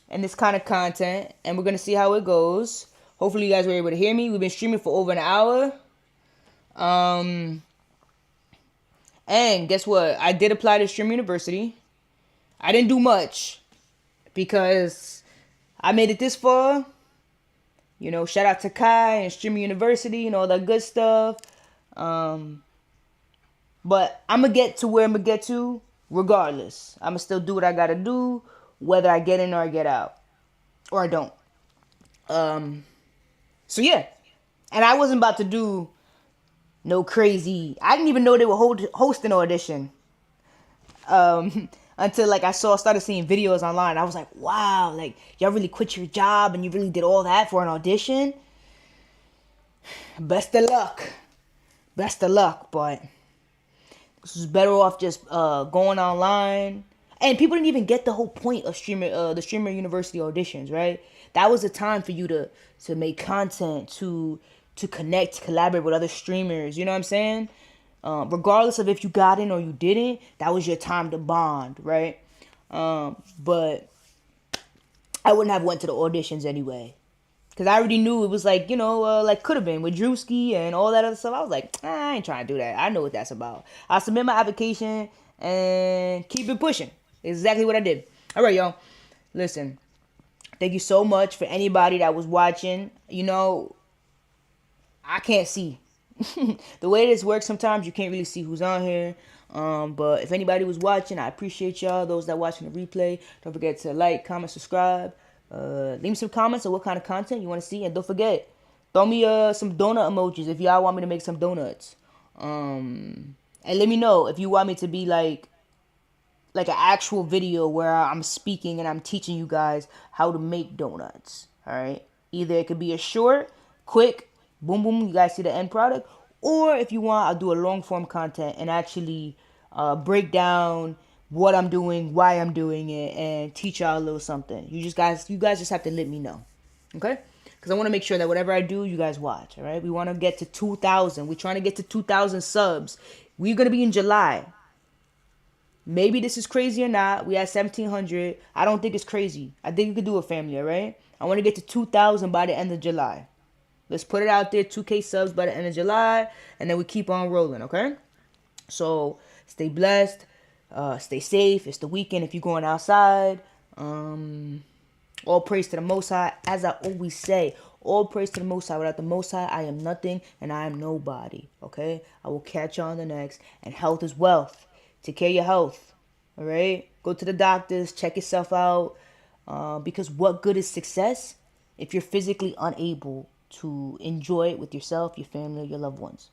and this kind of content, and we're gonna see how it goes. Hopefully you guys were able to hear me. We've been streaming for over an hour. And guess what? I did apply to Stream University. I didn't do much because I made it this far. You know, shout out to Kai and Stream University and all that good stuff. But I'm gonna get to where I'm gonna get to regardless. I'm gonna still do what I gotta do, whether I get in or I get out. Or I don't. So yeah. And I wasn't about to do no crazy... I didn't even know they were hosting an audition. Until like I started seeing videos online. I was like, wow, like y'all really quit your job and you really did all that for an audition? Best of luck. But this was better off just going online. And people didn't even get the whole point of the Streamer University auditions, right? That was the time for you to make content, to connect, collaborate with other streamers. You know what I'm saying? Regardless of if you got in or you didn't, that was your time to bond, right? But I wouldn't have went to the auditions anyway. Because I already knew it was like, you know, like could have been with Drewski and all that other stuff. I was like, I ain't trying to do that. I know what that's about. I'll submit my application and keep it pushing. Exactly what I did. All right, y'all. Listen, thank you so much for anybody that was watching. You know, I can't see. The way this works, sometimes you can't really see who's on here. But if anybody was watching, I appreciate y'all. Those that watching the replay, don't forget to like, comment, subscribe. Leave me some comments on what kind of content you want to see. And don't forget, throw me some donut emojis if y'all want me to make some donuts. And let me know if you want me to be like an actual video where I'm speaking and I'm teaching you guys how to make donuts. All right. Either it could be a short, quick, boom, boom, you guys see the end product. Or if you want, I'll do a long form content and actually break down what I'm doing, why I'm doing it, and teach y'all a little something. You guys just have to let me know. Okay? Because I want to make sure that whatever I do, you guys watch. All right? We want to get to 2,000. We're trying to get to 2,000 subs. We're going to be in July. Maybe this is crazy or not. We had 1,700. I don't think it's crazy. I think we could do a family, all right? I want to get to 2,000 by the end of July. Let's put it out there, 2K subs by the end of July, and then we keep on rolling, okay? So stay blessed, stay safe. It's the weekend if you're going outside. All praise to the Most High. As I always say, all praise to the Most High. Without the Most High, I am nothing and I am nobody, okay? I will catch you on the next. And health is wealth. Take care of your health, all right? Go to the doctors, check yourself out, because what good is success if you're physically unable to enjoy it with yourself, your family, or your loved ones?